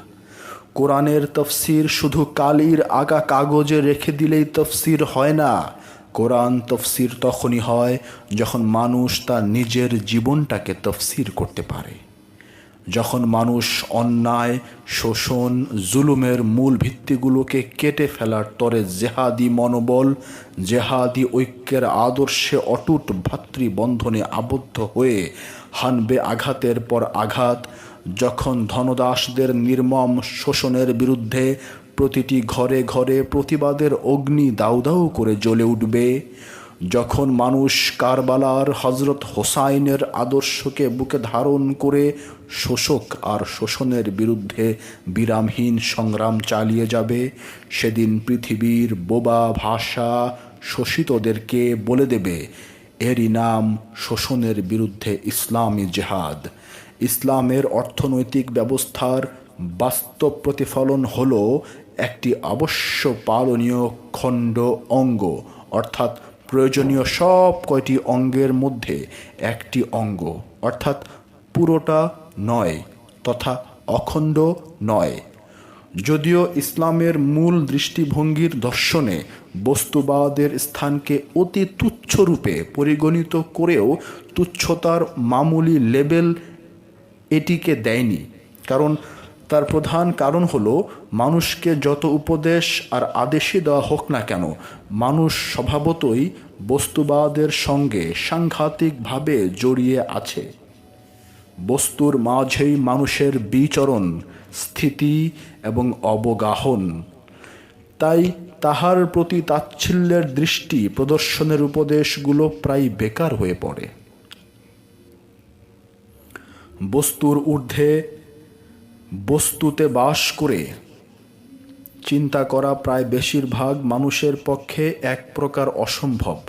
কোরআনের তফসির শুধু কালির আগা কাগজে রেখে দিলেই তফসির হয় না। কোরআন তফসির তখনই হয় যখন মানুষ তার নিজের জীবনটাকে তফসির করতে পারে, যখন মানুষ অন্যায়, শোষণ, জুলুমের মূল ভিত্তিগুলোকে কেটে ফেলার তরে জেহাদি মনোবল, জেহাদি ঐক্যের আদর্শে অটুট ভাতৃবন্ধনে আবদ্ধ হয়ে হানবে আঘাতের পর আঘাত, যখন ধনদাসদের নির্মম শোষণের বিরুদ্ধে প্রতিটি ঘরে ঘরে প্রতিবাদের অগ্নি দাউ দাউ করে জ্বলে উঠবে, যখন মানুষ কারবালার হজরত হোসাইনের আদর্শকে বুকে ধারণ করে শোষক আর শোষণের বিরুদ্ধে বিরামহীন সংগ্রাম চালিয়ে যাবে, সেদিন পৃথিবীর বোবা ভাষা শোষিতদেরকে বলে দেবে এরই নাম শোষণের বিরুদ্ধে ইসলামী জেহাদ। ইসলামের অর্থনৈতিক ব্যবস্থার বাস্তব প্রতিফলন হল একটি অবশ্য পালনীয় খণ্ড অঙ্গ, অর্থাৎ প্রয়োজনীয় সব কয়টি অঙ্গের মধ্যে একটি অঙ্গ, অর্থাৎ পুরোটা নয় তথা অখণ্ড নয়। যদিও ইসলামের মূল দৃষ্টিভঙ্গির দর্শনে বস্তুবাদের স্থানকে অতি তুচ্ছরূপে পরিগণিত করেও তুচ্ছতার মামুলি লেবেল এটিকে দেয়নি, কারণ তার প্রধান কারণ হলো মানুষকে যত উপদেশ আর আদেশই দেওয়া হোক না কেন, মানুষ স্বভাবতই বস্তুবাদের সঙ্গে সাংঘাতিকভাবে জড়িয়ে আছে। বস্তুর মাঝেই মানুষের বিচরণ, স্থিতি এবং অবগাহন। তাই তাহার প্রতি তাচ্ছিল্যের দৃষ্টি প্রদর্শনের উপদেশগুলো প্রায় বেকার হয়ে পড়ে। বস্তুর ঊর্ধ্বে বস্তুতে বাস করে চিন্তা করা প্রায় বেশিরভাগ মানুষের পক্ষে এক প্রকার অসম্ভব।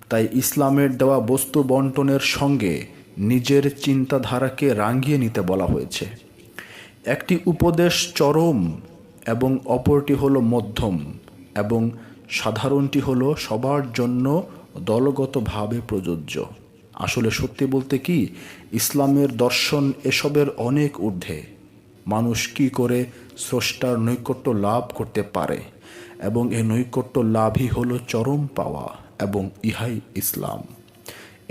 তাই ইসলামের দেওয়া বস্তু বন্টনের সঙ্গে নিজের চিন্তাধারাকে রাঙিয়ে নিতে বলা হয়েছে। একটি উপদেশ চরম এবং অপরটি হলো মধ্যম, এবং সাধারণটি হলো সবার জন্য দলগতভাবে প্রযোজ্য। আসলে সত্যি বলতে কি, ইসলামের দর্শন এসবের অনেক ঊর্ধ্বে। মানুষ কি করে স্রষ্টার নৈকট্য লাভ করতে পারে, এবং এই নৈকট্য লাভই হলো চরম পাওয়া, এবং ইহাই ইসলাম।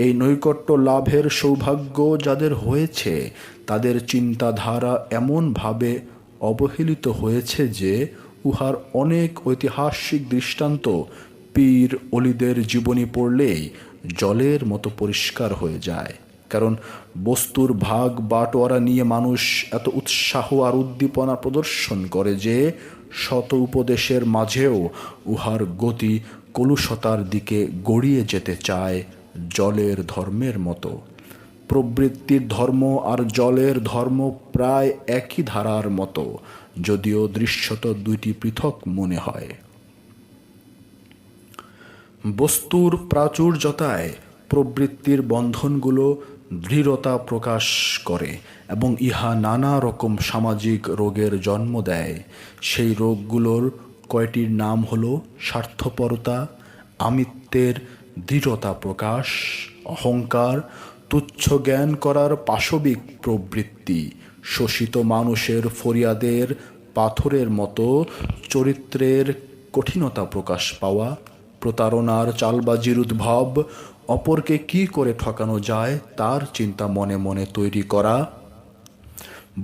এই নৈকট্য লাভের সৌভাগ্য যাদের হয়েছে, তাদের চিন্তাধারা এমনভাবে অবহেলিত হয়েছে যে উহার অনেক ঐতিহাসিক দৃষ্টান্ত পীর অলিদের জীবনী পড়লেই জলের মতো পরিষ্কার হয়ে যায়। কারণ বস্তুর ভাগ বাটোয়ারা নিয়ে মানুষ এত উৎসাহ আর উদ্দীপনা প্রদর্শন করে যে শত উপদেশের মাঝেও উহার গতি কলুষতার দিকে গড়িয়ে যেতে চায় জলের ধর্মের মতো। প্রবৃত্তির ধর্ম আর জলের ধর্ম প্রায় একই ধারার মতো, যদিও দৃশ্যত দুইটি পৃথক মনে হয়। বস্তুর প্রাচুর্যতায় প্রবৃত্তির বন্ধনগুলো দৃঢ়তা প্রকাশ করে এবং ইহা নানা রকম সামাজিক রোগের জন্ম দেয়। সেই রোগগুলোর কয়টির নাম হলো স্বার্থপরতা, আমিত্বের দৃঢ়তা প্রকাশ, অহংকার, তুচ্ছ জ্ঞান করার পাশবিক প্রবৃত্তি, শোষিত মানুষের ফরিয়াদের পাথরের মতো চরিত্রের কঠিনতা প্রকাশ পাওয়া, প্রতারণার চালবাজির উদ্ভব, অপরকে কি করে ঠকানো যায় তার চিন্তা মনে মনে তৈরি করা,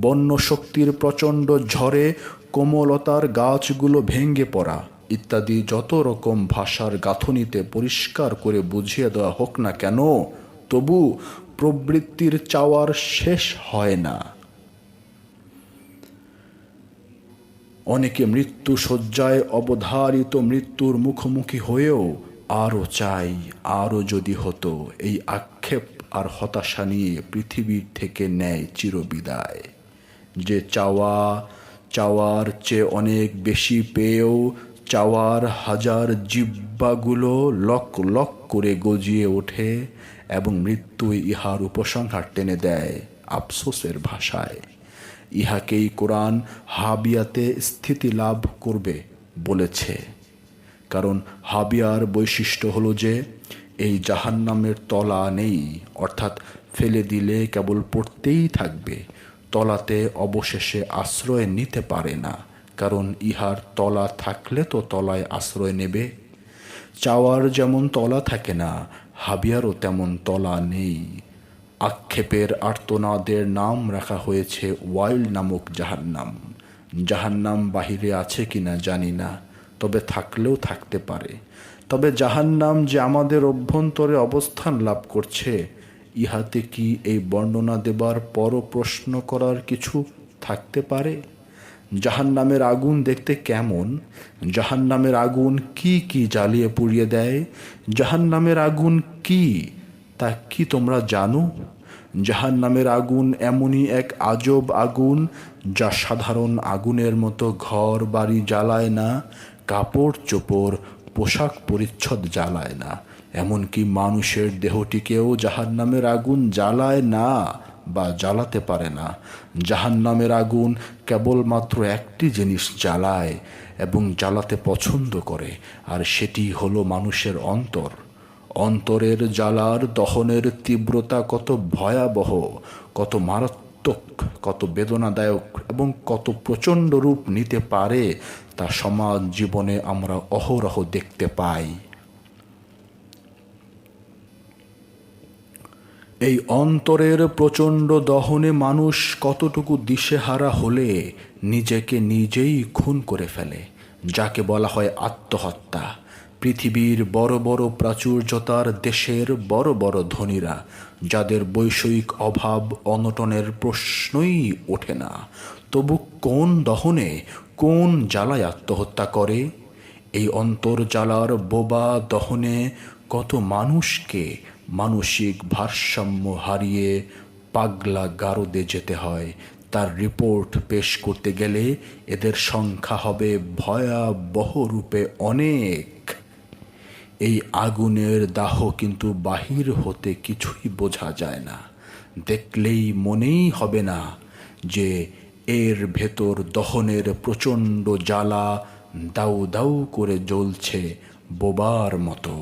বন্য শক্তির প্রচণ্ড ঝড়ে কোমলতার গাছগুলো ভেঙে পড়া ইত্যাদি যত রকম ভাষার গাঁথনিতে পরিষ্কার করে বুঝিয়ে দেওয়া হোক না কেন, তবু প্রবৃত্তির চাওয়ার শেষ হয় না। অনেকে মৃত্যু শয্যায় অবধারিত মৃত্যুর মুখোমুখি হয়েও আরও চাই, আরও যদি হতো, এই আক্ষেপ আর হতাশা নিয়ে পৃথিবীর থেকে নেয় চিরবিদায়। যে চাওয়ার চেয়ে অনেক বেশি পেয়েও চাওয়ার হাজার জিহ্বাগুলো লক লক করে গজিয়ে ওঠে এবং মৃত্যুই ইহার উপসংহার টেনে দেয় আফসোসের ভাষায়। ইহাকেই কোরআন হাবিয়াতে স্থিতি লাভ করবে বলেছে। কারণ হাবিয়ার বৈশিষ্ট্য হলো যে এই জাহান্নামের তলা নেই, অর্থাৎ ফেলে দিলে কেবল পড়তেই থাকবে, তলাতে অবশেষে আশ্রয় নিতে পারে না। কারণ ইহার তলা থাকলে তো তলায় আশ্রয় নেবে। চাওয়ার যেমন তলা থাকে না, হাবিয়ারও তেমন তলা নেই। আক্ষেপের আর্তনাদের নাম রাখা হয়েছে ওয়াইল নামক জাহান্নাম। জাহান্নাম বাহিরে আছে কিনা জানি না, তবে থাকলেও থাকতে পারে। তবে জাহান্নাম যে আমাদের অভ্যন্তরে অবস্থান লাভ করছে, ইহাতে কি এই বর্ণনা দেবার পরও প্রশ্ন করার কিছু থাকতে পারে? জাহান্নামের আগুন দেখতে কেমন? জাহান্নামের আগুন কি কি জ্বালিয়ে পুড়িয়ে দেয়? জাহান্নামের আগুন কি তা কি তোমরা জানো? জাহান্নামের আগুন এমনই এক আজব আগুন যা সাধারণ আগুনের মতো ঘর বাড়ি জ্বালায় না, কাপড় চোপড় পোশাক পরিচ্ছদ জ্বালায় না, এমনকি মানুষের দেহটিকেও জাহান্নামের আগুন জ্বালায় না বা জ্বালাতে পারে না। জাহান্নামের আগুন কেবলমাত্র একটি জিনিস জ্বালায় এবং জ্বালাতে পছন্দ করে, আর সেটি হলো মানুষের অন্তর। অন্তরের জ্বালার দহনের তীব্রতা কত ভয়াবহ, কত মারাত্মক, কত বেদনাদায়ক এবং কত প্রচণ্ড রূপ নিতে পারে তা সমাজ জীবনে আমরা অহরহ দেখতে পাই। এই অন্তরের প্রচণ্ড দহনে মানুষ কতটুকু দিশেহারা হলে নিজেকে নিজেই খুন করে ফেলে, যাকে বলা হয় আত্মহত্যা। পৃথিবীর বড় বড় প্রাচুর্যতার দেশের বড় বড় ধনীরা, যাদের বৈষয়িক অভাব অনটনের প্রশ্নই ওঠে না, তবু কোন দহনে, কোন জ্বালায় আত্মহত্যা করে? এই অন্তর্জালার বোবা দহনে কত মানুষকে মানসিক ভারসাম্য হারিয়ে পাগলা গারদে যেতে হয়। তার রিপোর্ট পেশ করতে গেলে এদের সংখ্যা হবে ভয়াবহ রূপে অনেক। এই আগুনের দাহ কিন্তু বাহির হতে কিছুই বোঝা যায় না, দেখলেই মনেই হবে না যে এর ভেতর দহনের প্রচণ্ড জ্বালা দাউ দাউ করে জ্বলছে বোবার মতো।